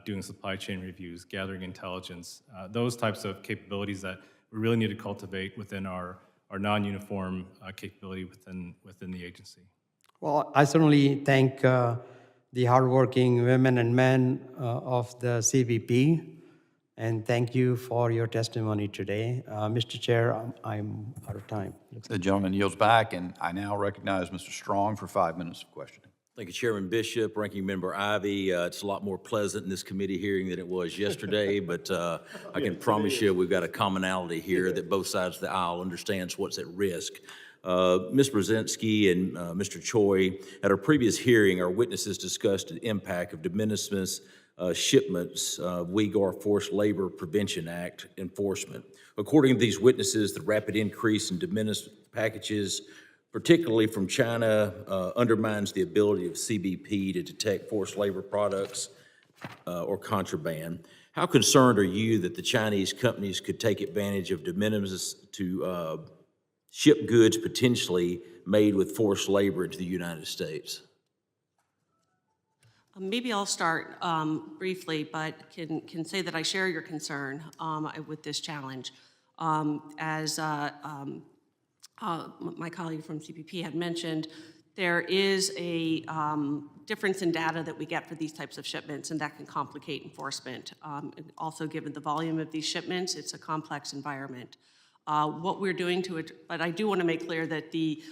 doing supply chain reviews, gathering intelligence, those types of capabilities that we really need to cultivate within our non-uniform capability within the agency. Well, I certainly thank the hardworking women and men of the CBP, and thank you for your testimony today. Mr. Chair, I'm out of time. The gentleman yields back, and I now recognize Mr. Strong for 5 minutes of questioning. Thank you, Chairman Bishop, Ranking Member Ivy. It's a lot more pleasant in this committee hearing than it was yesterday, but I can promise you we've got a commonality here that both sides of the aisle understands what's at risk. Ms. Brzezinski and Mr. Choi, at our previous hearing, our witnesses discussed the impact of de minimis shipments of Uyghur Forced Labor Prevention Act enforcement. According to these witnesses, the rapid increase in de minimis packages, particularly from China, undermines the ability of CBP to detect forced labor products or contraband. How concerned are you that the Chinese companies could take advantage of de minimis to ship goods potentially made with forced labor into the United States? Maybe I'll start briefly, but can say that I share your concern with this challenge. As my colleague from CPP had mentioned, there is a difference in data that we get for these types of shipments, and that can complicate enforcement. And also, given the volume of these shipments, it's a complex environment. What we're doing to it, but I do want to make clear that the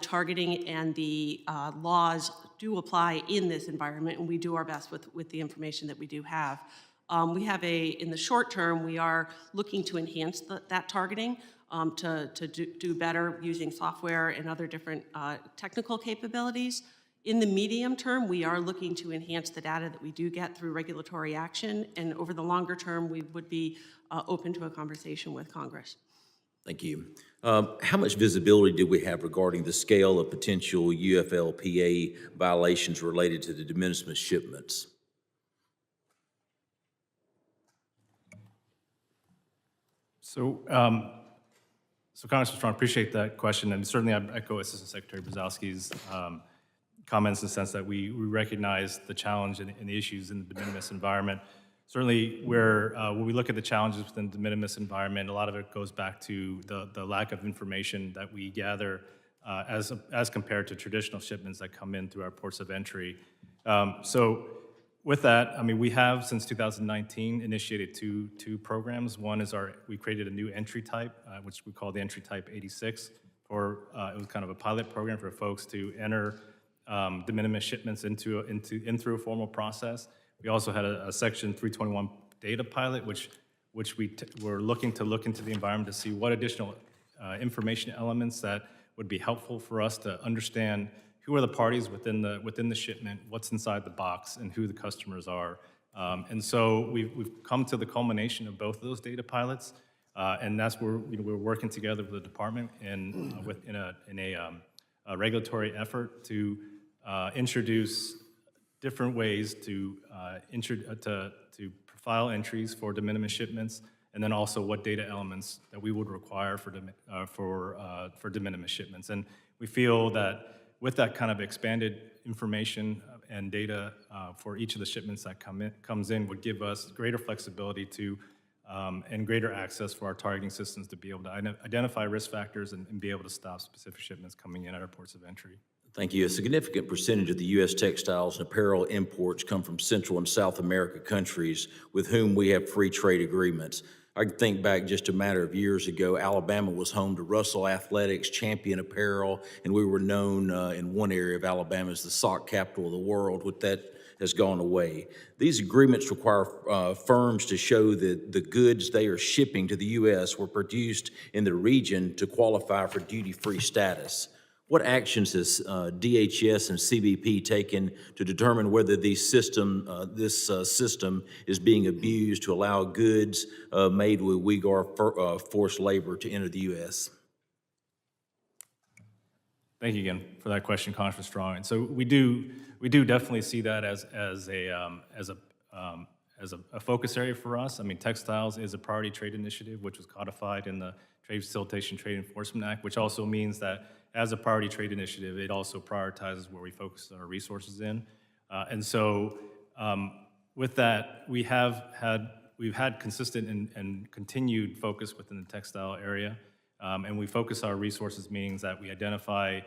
targeting and the laws do apply in this environment, and we do our best with the information that we do have. In the short term, we are looking to enhance that targeting to do better using software and other different technical capabilities. In the medium term, we are looking to enhance the data that we do get through regulatory action, and over the longer term, we would be open to a conversation with Congress. Thank you. How much visibility do we have regarding the scale of potential UFLPA violations related to the de minimis shipments? So Congressman Strong, appreciate that question, and certainly I echo Assistant Secretary Brzezowski's comments in the sense that we recognize the challenge and the issues in the de minimis environment. Certainly, when we look at the challenges within the de minimis environment, a lot of it goes back to the lack of information that we gather as compared to traditional shipments that come in through our ports of entry. So with that, I mean, we have, since 2019, initiated two programs. One is we created a new entry type, which we call the entry type 86, it was kind of a pilot program for folks to enter de minimis shipments in through a formal process. We also had a Section 321 data pilot, which we're looking to look into the environment to see what additional information elements that would be helpful for us to understand who are the parties within the shipment, what's inside the box, and who the customers are. And so we've come to the culmination of both of those data pilots, and that's where we're working together with the department in a regulatory effort to introduce different ways to file entries for de minimis shipments, and then also what data elements that we would require for de minimis shipments. And we feel that with that kind of expanded information and data for each of the shipments that comes in would give us greater flexibility and greater access for our targeting systems to be able to identify risk factors and be able to stop specific shipments coming in at our ports of entry. Thank you. A significant percentage of the U.S. textiles and apparel imports come from Central and South America countries with whom we have free trade agreements. I think back just a matter of years ago, Alabama was home to Russell Athletics, Champion Apparel, and we were known in one area of Alabama as the sock capital of the world. With that has gone away. These agreements require firms to show that the goods they are shipping to the U.S. were produced in the region to qualify for duty-free status. What actions has DHS and CBP taken to determine whether this system is being abused to allow goods made with Uyghur forced labor to enter the U.S.? Thank you again for that question, Congressman Strong. And so we do definitely see that as a focus area for us. I mean, textiles is a priority trade initiative, which was codified in the Trade Facilitation Trade Enforcement Act, which also means that as a priority trade initiative, it also prioritizes where we focus our resources in. And so with that, we've had consistent and continued focus within the textile area. And we focus our resources, meaning that we identify,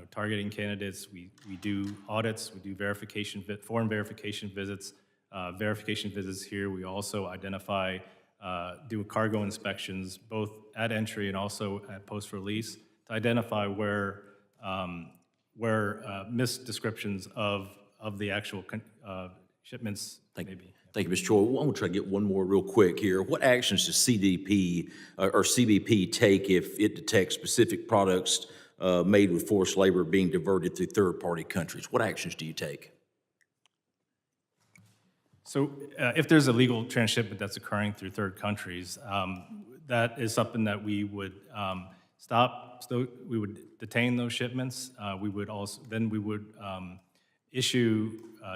targeting candidates. We do audits. We do foreign verification visits. Verification visits here. We also identify, do cargo inspections, both at entry and also at post-release, to identify where misdescriptions of the actual shipments may be. Thank you, Mr. Choi. I'm going to try to get one more real quick here. What actions does CDP or CBP take if it detects specific products made with forced labor being diverted through third-party countries? What actions do you take? So if there's a legal transshipment that's occurring through third countries, that is something that we would stop. So we would detain those shipments. We would issue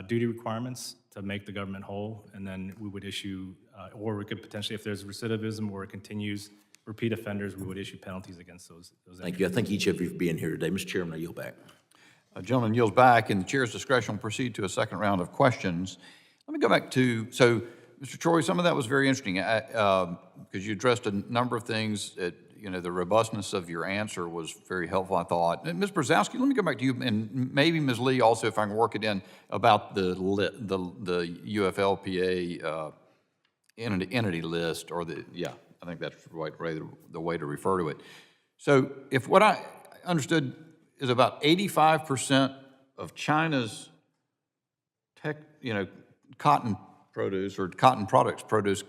duty requirements to make the government whole, and then we would issue, or we could potentially, if there's recidivism or it continues repeat offenders, we would issue penalties against those. Thank you. I thank each of you for being here today. Mr. Chairman, I yield back. Gentleman yields back, and the chair's discretion will proceed to a second round of questions. Let me go back to, so, Mr. Choi, some of that was very interesting, because you addressed a number of things that, the robustness of your answer was very helpful, I thought. And Ms. Brzezowski, let me go back to you, and maybe Ms. Lee also, if I can work it in, about the UFLPA entity list, or I think that's the way to refer to it. So if what I understood is about 85% of China's cotton produce or cotton products produce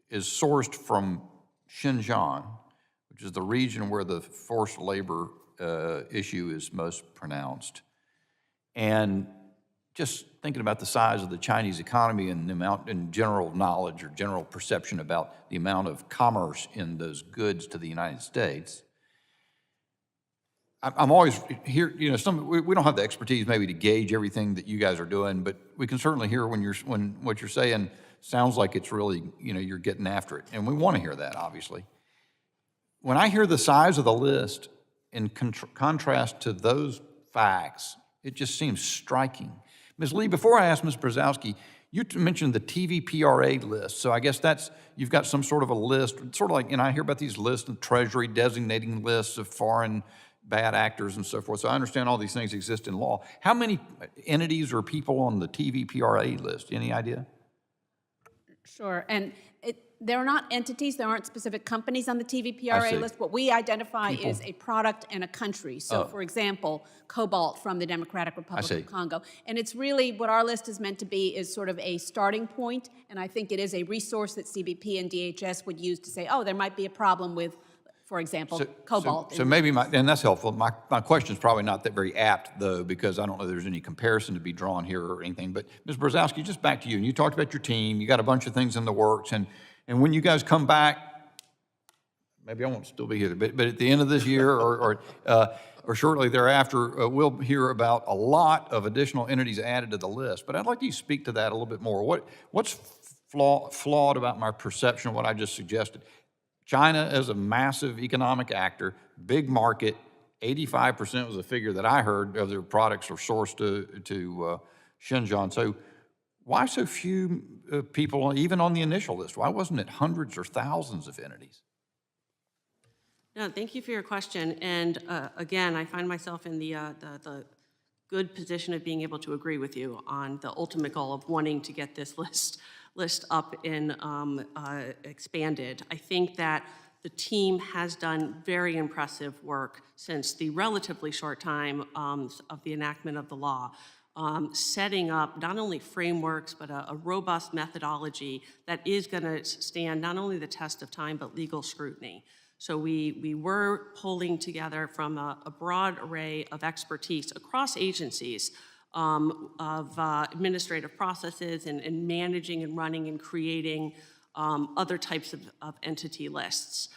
is sourced from Xinjiang, which is the region where the forced labor issue is most pronounced. And just thinking about the size of the Chinese economy and the amount in general knowledge or general perception about the amount of commerce in those goods to the United States, I'm always here, we don't have the expertise maybe to gauge everything that you guys are doing, but we can certainly hear when what you're saying sounds like it's really, you're getting after it. And we want to hear that, obviously. When I hear the size of the list in contrast to those facts, it just seems striking. Ms. Lee, before I ask Ms. Brzezowski, you mentioned the TVPRA list. So I guess you've got some sort of a list, sort of like, I hear about these lists of Treasury designating lists of foreign bad actors and so forth. So I understand all these things exist in law. How many entities or people on the TVPRA list? Any idea? Sure, and there are not entities, there aren't specific companies on the TVPRA list. What we identify is a product and a country. So, for example, cobalt from the Democratic Republic of Congo. And it's really, what our list is meant to be is sort of a starting point, and I think it is a resource that CBP and DHS would use to say, there might be a problem with, for example, cobalt. So maybe, and that's helpful. My question is probably not that very apt, though, because I don't know there's any comparison to be drawn here or anything. But Ms. Brzezowski, just back to you. And you talked about your team. You got a bunch of things in the works. And when you guys come back, maybe I won't still be here, but at the end of this year or shortly thereafter, we'll hear about a lot of additional entities added to the list. But I'd like you to speak to that a little bit more. What's flawed about my perception of what I just suggested? China is a massive economic actor, big market. 85% was the figure that I heard of their products are sourced to Xinjiang. So why so few people, even on the initial list? Why wasn't it hundreds or thousands of entities? No, thank you for your question. And again, I find myself in the good position of being able to agree with you on the ultimate goal of wanting to get this list list up and expanded. I think that the team has done very impressive work since the relatively short time of the enactment of the law, setting up not only frameworks, but a robust methodology that is going to stand not only the test of time, but legal scrutiny. So we were pulling together from a broad array of expertise across agencies of administrative processes and managing and running and creating other types of entity lists.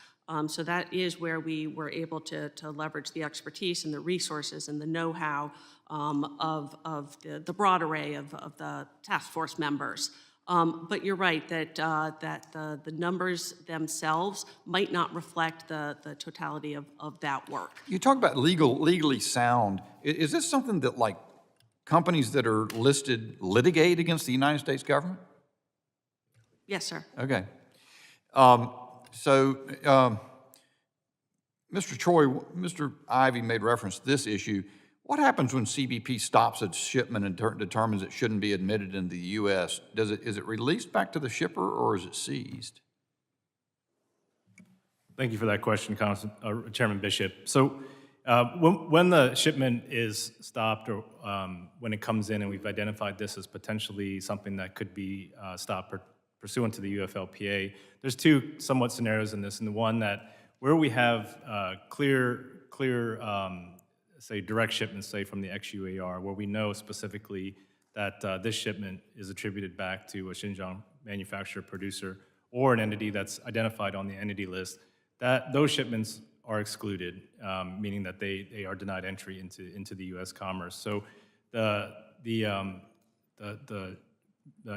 So that is where we were able to leverage the expertise and the resources and the know-how of the broad array of the task force members. But you're right that the numbers themselves might not reflect the totality of that work. You talk about legally sound. Is this something that, like, companies that are listed litigate against the United States government? Yes, sir. Okay. Mr. Choi, Mr. Ivey made reference to this issue. What happens when CBP stops a shipment and determines it shouldn't be admitted into the U.S.? Is it released back to the shipper, or is it seized? Thank you for that question, Chairman Bishop. So when the shipment is stopped, or when it comes in and we've identified this as potentially something that could be stopped pursuant to the UFLPA, there's two somewhat scenarios in this. And the one that where we have clear say direct shipments, say from the ex-UAR, where we know specifically that this shipment is attributed back to a Xinjiang manufacturer, producer, or an entity that's identified on the entity list, that those shipments are excluded, meaning that they are denied entry into the U.S. commerce. So the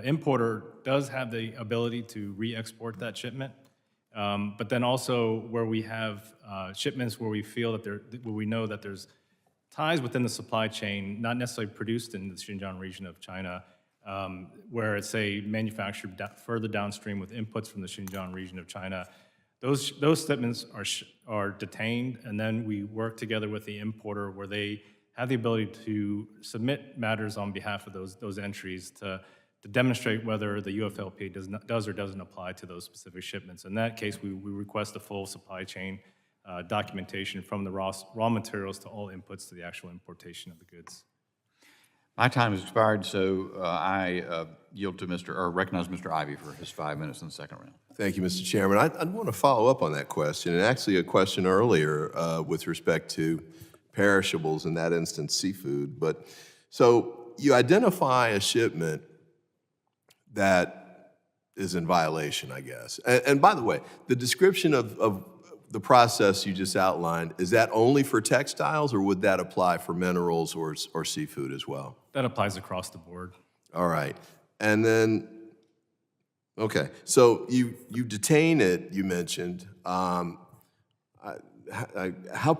importer does have the ability to re-export that shipment, but then also where we have shipments where we feel that where we know that there's ties within the supply chain, not necessarily produced in the Xinjiang region of China, where it's a manufactured further downstream with inputs from the Xinjiang region of China. Those shipments are detained, and then we work together with the importer where they have the ability to submit matters on behalf of those entries to demonstrate whether the UFLPA does or doesn't apply to those specific shipments. In that case, we request the full supply chain documentation from the raw materials to all inputs to the actual importation of the goods. My time has expired, so I yield to recognize Mr. Ivey for his 5 minutes in the second round. Thank you, Mr. Chairman. I'd want to follow up on that question, and actually a question earlier with respect to perishables, in that instance, seafood. But so you identify a shipment that is in violation, I guess. And by the way, the description of the process you just outlined, is that only for textiles, or would that apply for minerals or seafood as well? That applies across the board. All right. And then, okay, so you detain it, you mentioned. How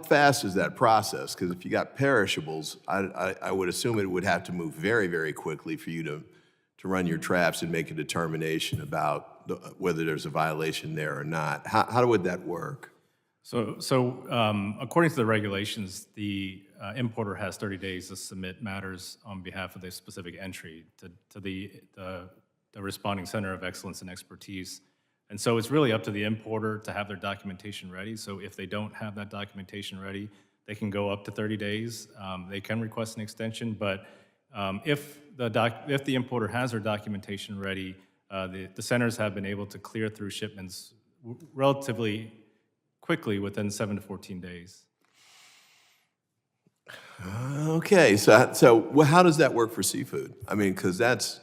fast is that process? Because if you got perishables, I would assume it would have to move very, very quickly for you to run your traps and make a determination about whether there's a violation there or not. How would that work? So according to the regulations, the importer has 30 days to submit matters on behalf of the specific entry to the responding center of excellence and expertise. And so it's really up to the importer to have their documentation ready. So if they don't have that documentation ready, they can go up to 30 days. They can request an extension, but if the importer has their documentation ready, the centers have been able to clear through shipments relatively quickly within 7 to 14 days. Okay, so how does that work for seafood? I mean, because that's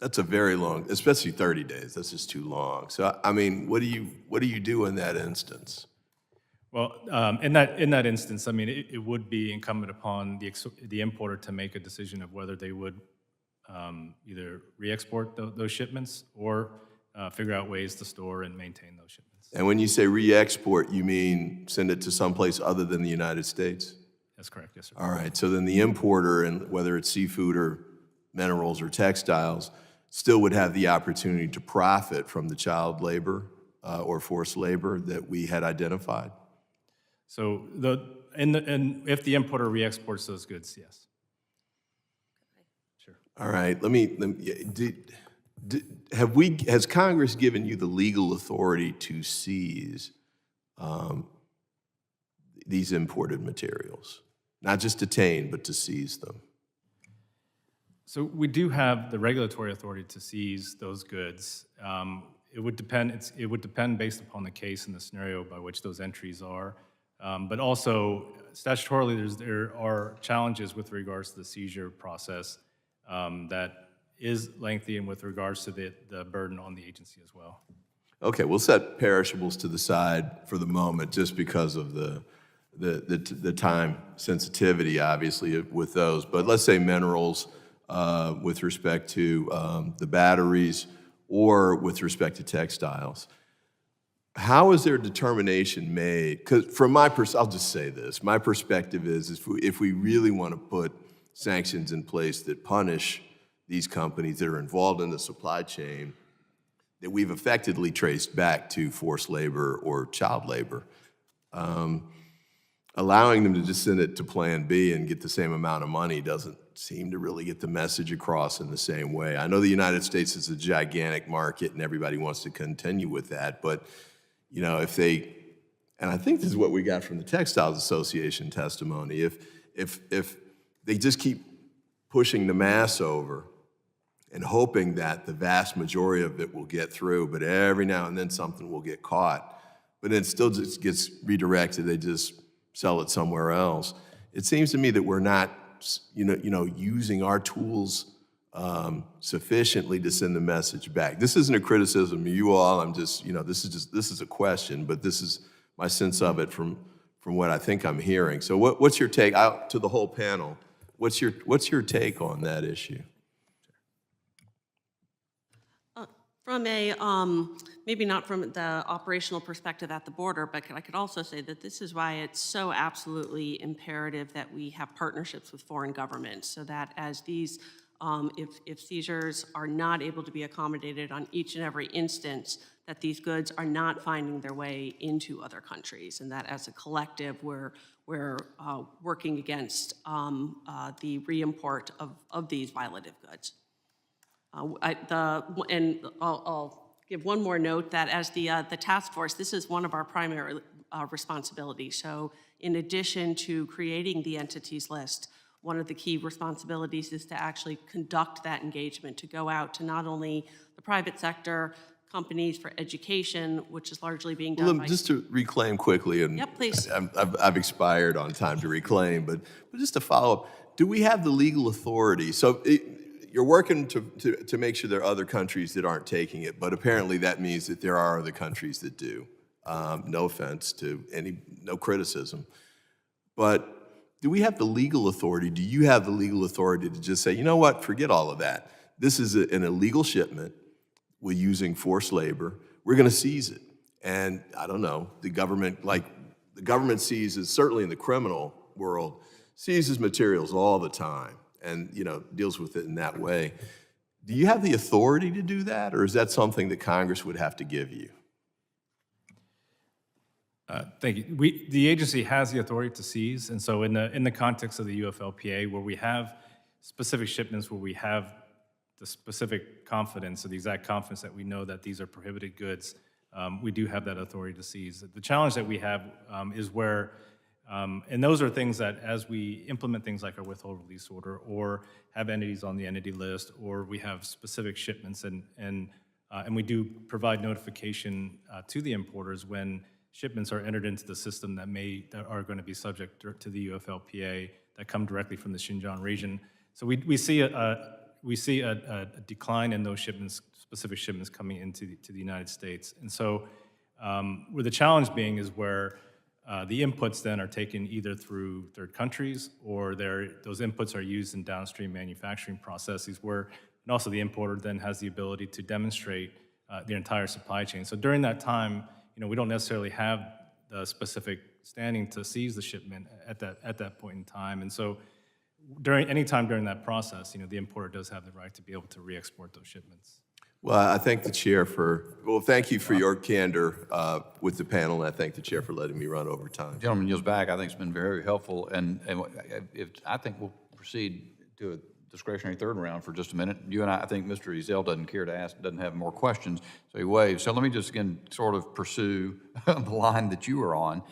a very long, especially 30 days. That's just too long. So I mean, what do you do in that instance? Well, in that instance, I mean, it would be incumbent upon the importer to make a decision of whether they would either re-export those shipments or figure out ways to store and maintain those shipments. And when you say re-export, you mean send it to someplace other than the United States? That's correct, yes, sir. All right, so then the importer, and whether it's seafood or minerals or textiles, still would have the opportunity to profit from the child labor or forced labor that we had identified? So if the importer re-exports those goods, yes. Sure. All right, Has Congress given you the legal authority to seize these imported materials? Not just detain, but to seize them? So we do have the regulatory authority to seize those goods. It would depend. It would depend based upon the case and the scenario by which those entries are. But also, statutorily, there are challenges with regards to the seizure process that is lengthy, and with regards to the burden on the agency as well. Okay, we'll set perishables to the side for the moment, just because of the time sensitivity, obviously, with those. But let's say minerals, with respect to the batteries, or with respect to textiles. How is their determination made? Because from my I'll just say this, my perspective is if we really want to put sanctions in place that punish these companies that are involved in the supply chain, that we've effectively traced back to forced labor or child labor, allowing them to just send it to Plan B and get the same amount of money doesn't seem to really get the message across in the same way. I know the United States is a gigantic market and everybody wants to continue with that, but you know, if they, and I think this is what we got from the Textiles Association testimony, if they just keep pushing the mass over and hoping that the vast majority of it will get through, but every now and then something will get caught, but it still just gets redirected, they just sell it somewhere else. It seems to me that we're not, using our tools sufficiently to send the message back. This isn't a criticism of you all. I'm just, this is a question, but this is my sense of it from what I think I'm hearing. So what's your take out to the whole panel? What's your take on that issue? From a, maybe not from the operational perspective at the border, but I could also say that this is why it's so absolutely imperative that we have partnerships with foreign governments, so that as these, if seizures are not able to be accommodated on each and every instance, that these goods are not finding their way into other countries, and that as a collective, we're working against the re-import of these violative goods. I'll give one more note that as the task force, this is one of our primary responsibilities. So in addition to creating the entities list, one of the key responsibilities is to actually conduct that engagement, to go out to not only the private sector, companies for education, which is largely being done by... Just to reclaim quickly, and Yep, please. I've expired on time to reclaim, but just to follow up, do we have the legal authority? So you're working to make sure there are other countries that aren't taking it, but apparently that means that there are other countries that do. No offense to no criticism. But do we have the legal authority? Do you have the legal authority to just say, you know what, forget all of that. This is an illegal shipment. We're using forced labor. We're going to seize it. And I don't know, the government seizes, certainly in the criminal world, seizes materials all the time and deals with it in that way. Do you have the authority to do that, or is that something that Congress would have to give you? Thank you. The agency has the authority to seize, and so in the context of the UFLPA, where we have specific shipments, where we have the specific confidence, or the exact confidence that we know that these are prohibited goods, we do have that authority to seize. The challenge that we have is where, and those are things that as we implement things like our withhold release order, or have entities on the entity list, or we have specific shipments, and we do provide notification to the importers when shipments are entered into the system that are going to be subject to the UFLPA that come directly from the Xinjiang region. So we see a decline in those shipments, specific shipments coming into the United States. And so where the challenge being is where the inputs then are taken either through third countries, or those inputs are used in downstream manufacturing processes where, and also the importer then has the ability to demonstrate the entire supply chain. So during that time, we don't necessarily have the specific standing to seize the shipment at that point in time. And so any time during that process, the importer does have the right to be able to re-export those shipments. Well, I thank the chair thank you for your candor with the panel, and I thank the chair for letting me run over time. Gentleman yields back. I think it's been very helpful, and I think we'll proceed to discretionary third round for just a minute. You and I think Mr. Ezell doesn't care to ask, doesn't have more questions, so he waves. So let me just again sort of pursue the line that you were on.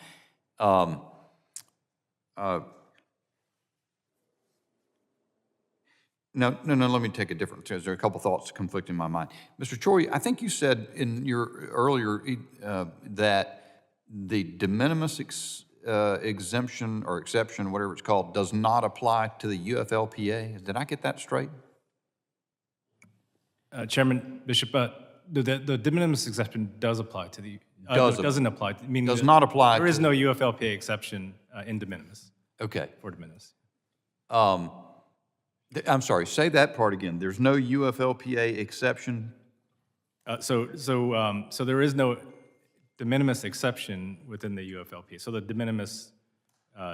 No, let me take a different, there are a couple thoughts conflicting in my mind. Mr. Choi, I think you said in your earlier that the de minimis exemption or exception, whatever it's called, does not apply to the UFLPA. Did I get that straight? Chairman Bishop, the de minimis exception does apply to the, doesn't apply, meaning Does not apply there is to- no UFLPA exception in de minimis, Okay. for de minimis. I'm sorry, say that part again. There's no UFLPA exception? So there is no de minimis exception within the UFLPA. So the de minimis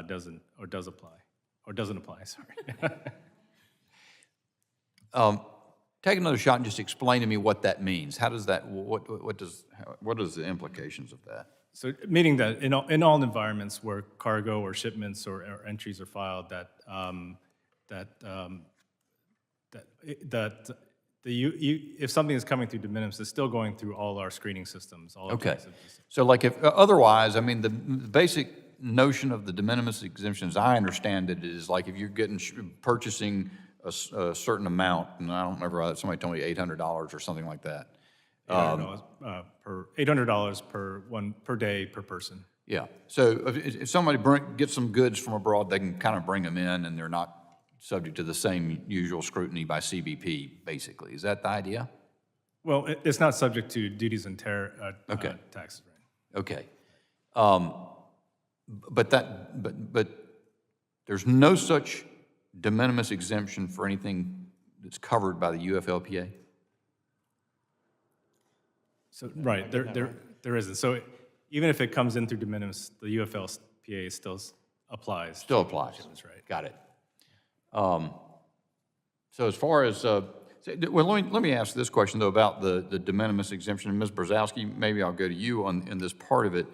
doesn't apply, sorry. Take another shot and just explain to me what that means. How does that, what is the implications of that? So meaning that in all environments where cargo or shipments or entries are filed, if something is coming through de minimis, it's still going through all our screening systems. All our Okay. screening systems. So like if, otherwise, I mean, the basic notion of the de minimis exemption, as I understand it, is like if you're purchasing a certain amount, and I don't remember, somebody told me $800 or something like that. $800 per day per person. Yeah, so if somebody gets some goods from abroad, they can kind of bring them in and they're not subject to the same usual scrutiny by CBP, basically. Is that the idea? Well, it's not subject to duties and Okay. taxes, right? Okay. But there's no such de minimis exemption for anything that's covered by the UFLPA? So, right, there isn't. So even if it comes in through de minimis, the UFLPA still applies. Still applies. That's right. Got it. So as far as, well, let me ask this question, though, about the de minimis exemption. And Ms. Brzezowski, maybe I'll go to you in this part of it.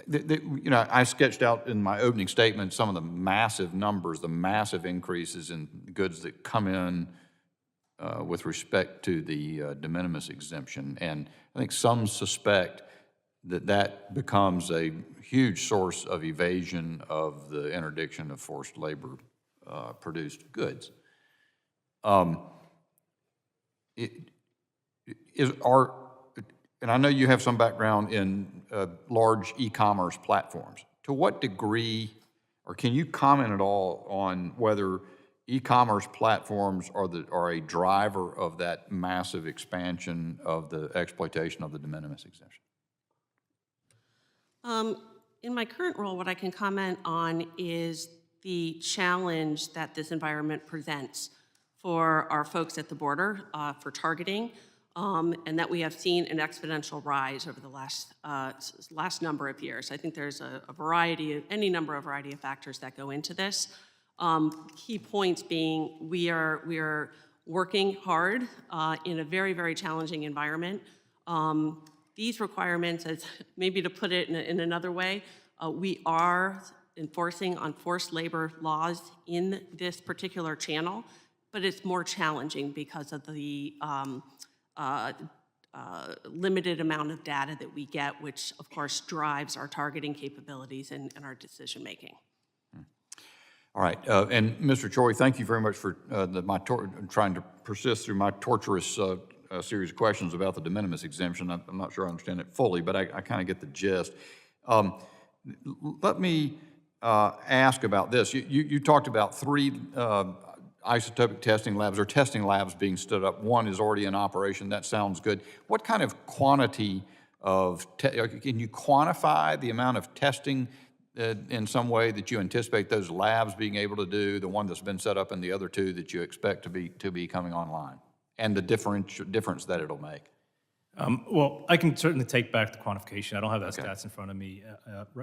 You know, I sketched out in my opening statement some of the massive numbers, the massive increases in goods that come in with respect to the de minimis exemption. And I think some suspect that becomes a huge source of evasion of the interdiction of forced labor produced goods. And I know you have some background in large e-commerce platforms. To what degree, or can you comment at all on whether e-commerce platforms are a driver of that massive expansion of the exploitation of the de minimis exemption? In my current role, what I can comment on is the challenge that this environment presents for our folks at the border for targeting, and that we have seen an exponential rise over the last number of years. I think there's any number of factors that go into this. Key points being we are working hard in a very, very challenging environment. These requirements, as maybe to put it in another way, we are enforcing on forced labor laws in this particular channel, but it's more challenging because of the limited amount of data that we get, which of course drives our targeting capabilities and our decision-making. All right, and Mr. Choi, thank you very much for trying to persist through my torturous series of questions about the de minimis exemption. I'm not sure I understand it fully, but I kind of get the gist. Let me ask about this. You talked about 3 isotopic testing labs or testing labs being stood up. 1 is already in operation. That sounds good. What kind of quantity of, can you quantify the amount of testing in some way that you anticipate those labs being able to do, the one that's been set up and the other 2 that you expect to be coming online, and the difference that it'll make? Well, I can certainly take back the quantification. I don't have that stats in front of me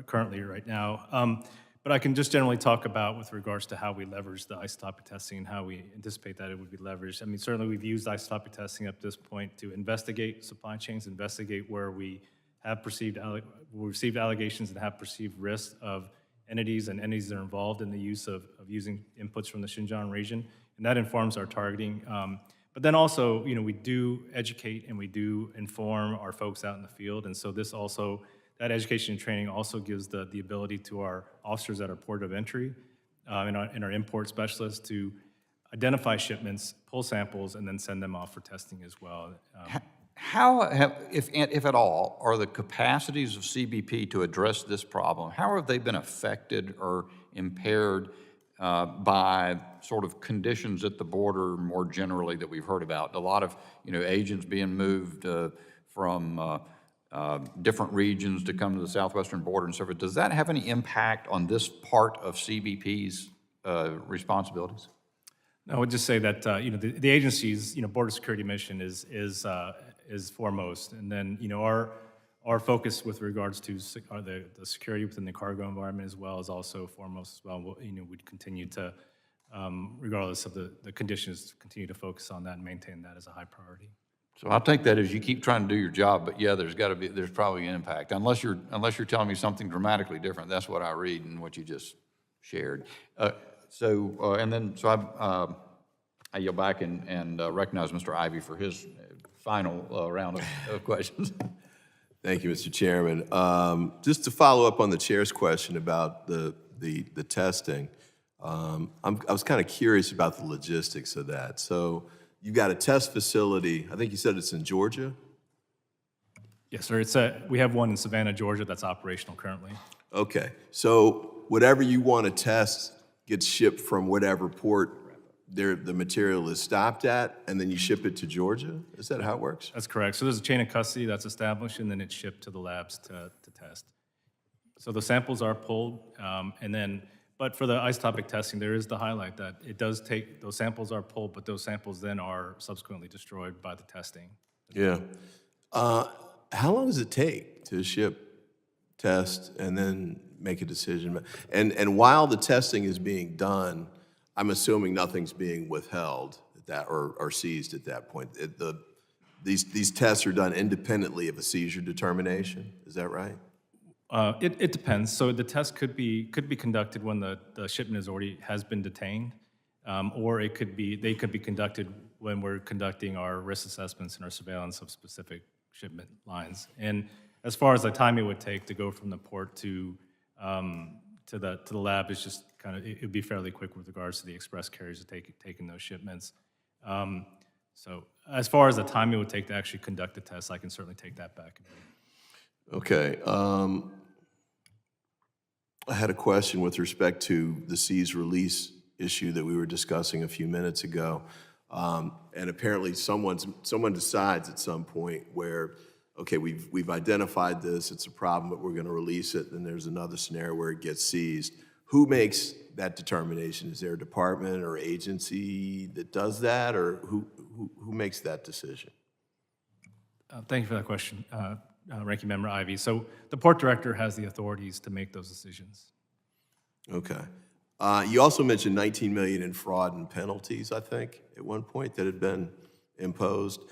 currently right now. But I can just generally talk about with regards to how we leverage the isotopic testing and how we anticipate that it would be leveraged. I mean, certainly we've used isotopic testing up to this point to investigate supply chains, investigate where we have received allegations and have perceived risks of entities and entities that are involved in the use of using inputs from the Xinjiang region, and that informs our targeting. But then also, we do educate and we do inform our folks out in the field, and so that education and training also gives the ability to our officers at our port of entry and our import specialists to identify shipments, pull samples, and then send them off for testing as well. How if at all, are the capacities of CBP to address this problem, how have they been affected or impaired by sort of conditions at the border more generally that we've heard about? A lot of, agents being moved from different regions to come to the southwestern border and so forth. Does that have any impact on this part of CBP's responsibilities? I would just say that the agency's border security mission is foremost, and then our focus with regards to the security within the cargo environment as well is also foremost as well. We'd continue to, regardless of the conditions, continue to focus on that and maintain that as a high priority. So I'll take that as you keep trying to do your job, but yeah, there's probably an impact. Unless you're telling me something dramatically different. That's what I read in what you just shared. I yield back and recognize Mr. Ivey for his final round of questions. Thank you, Mr. Chairman. Just to follow up on the chair's question about the testing, I was kind of curious about the logistics of that. So you've got a test facility, I think you said it's in Georgia? Yes, sir. We have one in Savannah, Georgia that's operational currently. Okay, so whatever you want to test gets shipped from whatever port the material is stopped at, and then you ship it to Georgia? Is that how it works? That's correct. So there's a chain of custody that's established, and then it's shipped to the labs to test. So the samples are pulled, but for the isotopic testing, there is the highlight that it does take, those samples are pulled, but those samples then are subsequently destroyed by the testing. Yeah. How long does it take to ship, test, and then make a decision? And while the testing is being done, I'm assuming nothing's being withheld at that or seized at that point. These tests are done independently of a seizure determination. Is that right? It depends. So the test could be conducted when the shipment has been detained, or they could be conducted when we're conducting our risk assessments and our surveillance of specific shipment lines. And as far as the time it would take to go from the port to the lab, is just it would be fairly quick with regards to the express carriers taking those shipments. So as far as the time it would take to actually conduct the test, I can certainly take that back. Okay. I had a question with respect to the seize release issue that we were discussing a few minutes ago. And apparently someone decides at some point where, okay, we've identified this, it's a problem, but we're going to release it, and there's another scenario where it gets seized. Who makes that determination? Is there a department or agency that does that, or who makes that decision? Thank you for that question, Ranking Member Ivey. So the port director has the authorities to make those decisions. Okay. You also mentioned $19 million in fraud and penalties, I think, at one point that had been imposed.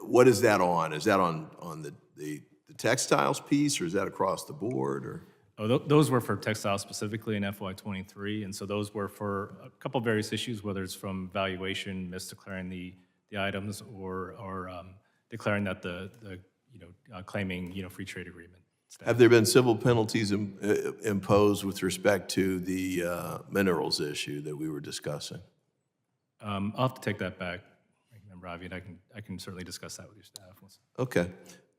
What is that on? Is that on the textiles piece, or is that across the board? Or? Oh, those were for textiles specifically in FY23, and so those were for a couple of various issues, whether it's from valuation, misdeclaring the items, or declaring that claiming free trade agreement status. Have there been civil penalties imposed with respect to the minerals issue that we were discussing? I'll have to take that back, Member Ivey, and I can certainly discuss that with your staff. Okay.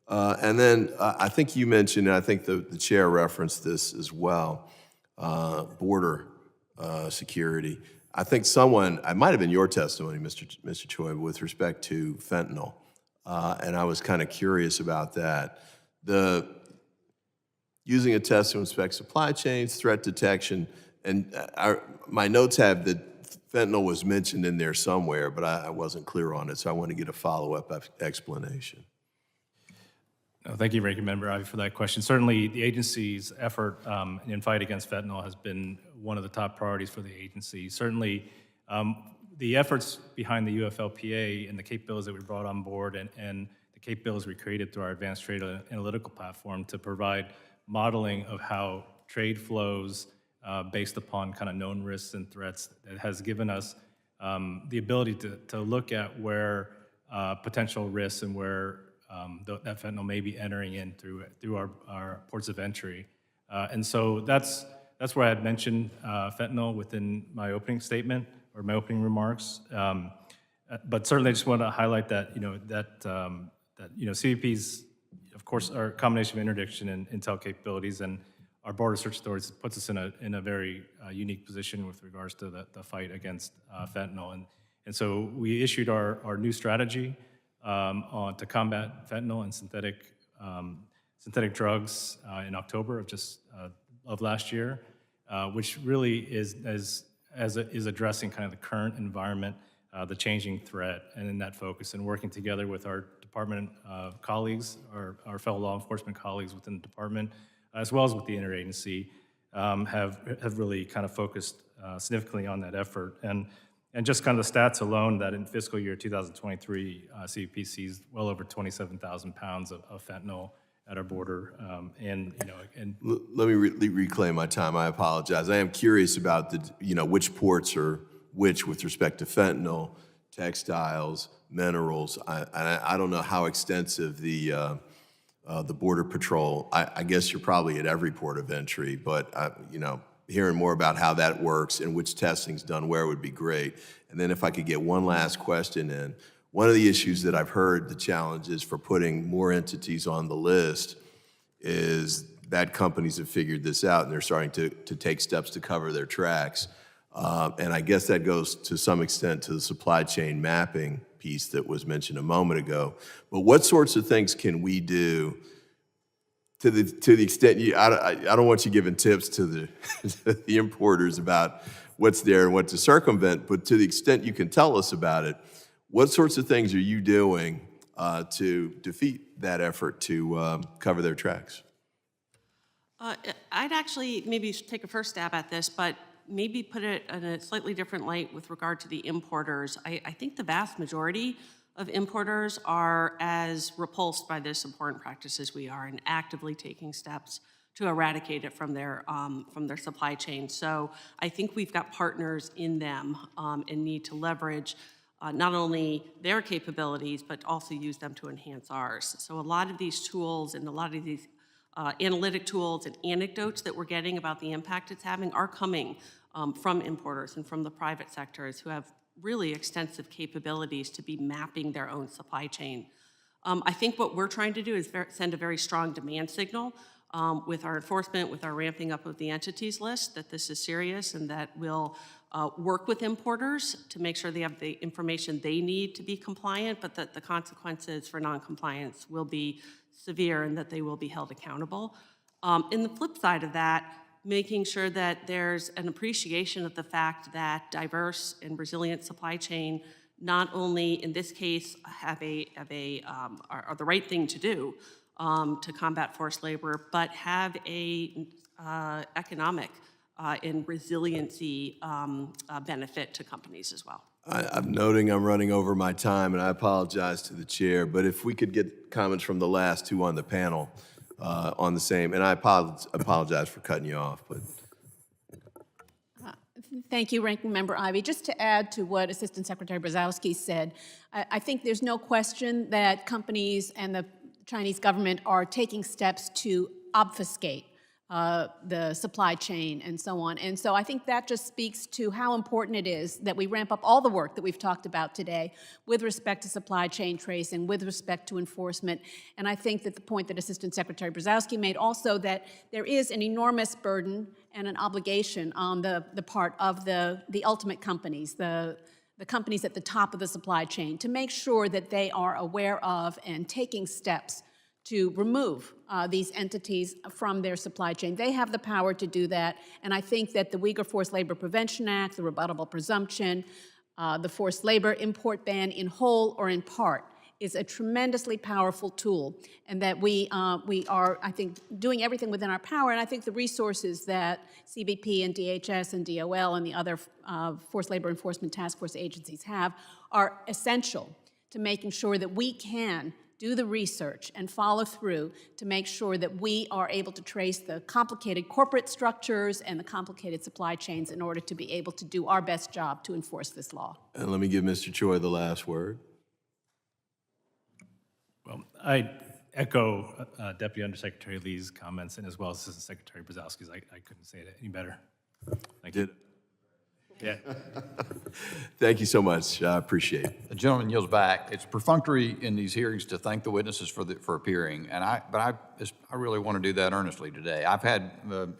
And then I think you mentioned, and I think the chair referenced this as well, border security. I think it might have been your testimony, Mr. Choi, with respect to fentanyl. And I was kind of curious about that. Using a test to inspect supply chains, threat detection, and my notes have that fentanyl was mentioned in there somewhere, but I wasn't clear on it, so I want to get a follow-up explanation. Thank you, Ranking Member Ivey, for that question. Certainly, the agency's effort in fight against fentanyl has been one of the top priorities for the agency. Certainly, the efforts behind the UFLPA and the capabilities that we brought on board and the capabilities we created through our advanced trade analytical platform to provide modeling of how trade flows based upon kind of known risks and threats. That has given us the ability to look at where potential risks and where that fentanyl may be entering in through our ports of entry. And so that's where I had mentioned fentanyl within my opening statement or my opening remarks. But certainly I just want to highlight that, CBP's, of course, our combination of interdiction and intel capabilities and our border search authorities puts us in a very unique position with regards to the fight against fentanyl. And so we issued our new strategy to combat fentanyl and synthetic drugs in October of last year, which really is addressing kind of the current environment, the changing threat, and in that focus, and working together with our department colleagues, our fellow law enforcement colleagues within the department, as well as with the interagency, have really kind of focused significantly on that effort. And just kind of the stats alone, that in fiscal year 2023, CBP seized well over 27,000 pounds of fentanyl at our border. Let me reclaim my time. I apologize. I am curious about which ports are which with respect to fentanyl, textiles, minerals. I don't know how extensive the Border Patrol. I guess you're probably at every port of entry, but hearing more about how that works and which testing's done where would be great. And then if I could get one last question in. One of the issues that I've heard the challenges for putting more entities on the list is that companies have figured this out and they're starting to take steps to cover their tracks. And I guess that goes to some extent to the supply chain mapping piece that was mentioned a moment ago. But what sorts of things can we do to the extent I don't want you giving tips to the importers about what's there and what to circumvent, but to the extent you can tell us about it, what sorts of things are you doing to defeat that effort to cover their tracks? I'd actually maybe take a first stab at this, but maybe put it in a slightly different light with regard to the importers. I think the vast majority of importers are as repulsed by this important practice as we are and actively taking steps to eradicate it from their supply chain. So I think we've got partners in them and need to leverage not only their capabilities, but also use them to enhance ours. So a lot of these tools and a lot of these analytic tools and anecdotes that we're getting about the impact it's having are coming from importers and from the private sectors who have really extensive capabilities to be mapping their own supply chain. I think what we're trying to do is send a very strong demand signal with our enforcement, with our ramping up of the entities list, that this is serious and that we'll work with importers to make sure they have the information they need to be compliant, but that the consequences for noncompliance will be severe and that they will be held accountable. In the flip side of that, making sure that there's an appreciation of the fact that diverse and resilient supply chain not only in this case are the right thing to do to combat forced labor, but have a economic and resiliency benefit to companies as well. I'm noting I'm running over my time, and I apologize to the chair, but if we could get comments from the last two on the panel on the same, and I apologize for cutting you off, but. Thank you, Ranking Member Ivey. Just to add to what Assistant Secretary Brzezowski said, I think there's no question that companies and the Chinese government are taking steps to obfuscate the supply chain and so on. And so I think that just speaks to how important it is that we ramp up all the work that we've talked about today with respect to supply chain tracing, with respect to enforcement. And I think that the point that Assistant Secretary Brzezowski made also, that there is an enormous burden and an obligation on the part of the ultimate companies, the companies at the top of the supply chain, to make sure that they are aware of and taking steps to remove these entities from their supply chain. They have the power to do that, and I think that the Uyghur Forced Labor Prevention Act, the rebuttable presumption, the forced labor import ban in whole or in part is a tremendously powerful tool, and that we are, I think, doing everything within our power, and I think the resources that CBP and DHS and DOL and the other forced labor enforcement task force agencies have are essential to making sure that we can do the research, and follow through to make sure that we are able to trace the complicated corporate structures and the complicated supply chains in order to be able to do our best job to enforce this law. And let me give Mr. Choi the last word. Well, I echo Deputy Undersecretary Lee's comments, and as well as Assistant Secretary Brzezowski's. I couldn't say it any better. Thank you. Yeah. Thank you so much. I appreciate it. The gentleman yields back. It's perfunctory in these hearings to thank the witnesses for appearing, and I really want to do that earnestly today. I've had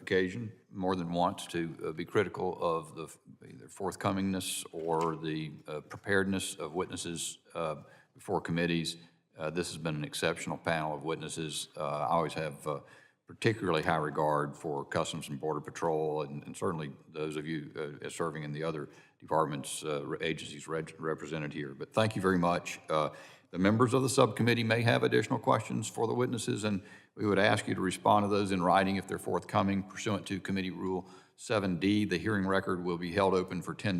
occasion more than once to be critical of the either forthcomingness or the preparedness of witnesses before committees. This has been an exceptional panel of witnesses. I always have particularly high regard for Customs and Border Patrol, and certainly those of you serving in the other departments, agencies represented here. But thank you very much. The members of the subcommittee may have additional questions for the witnesses, and we would ask you to respond to those in writing if they're forthcoming pursuant to Committee Rule 7D. The hearing record will be held open for 10 days.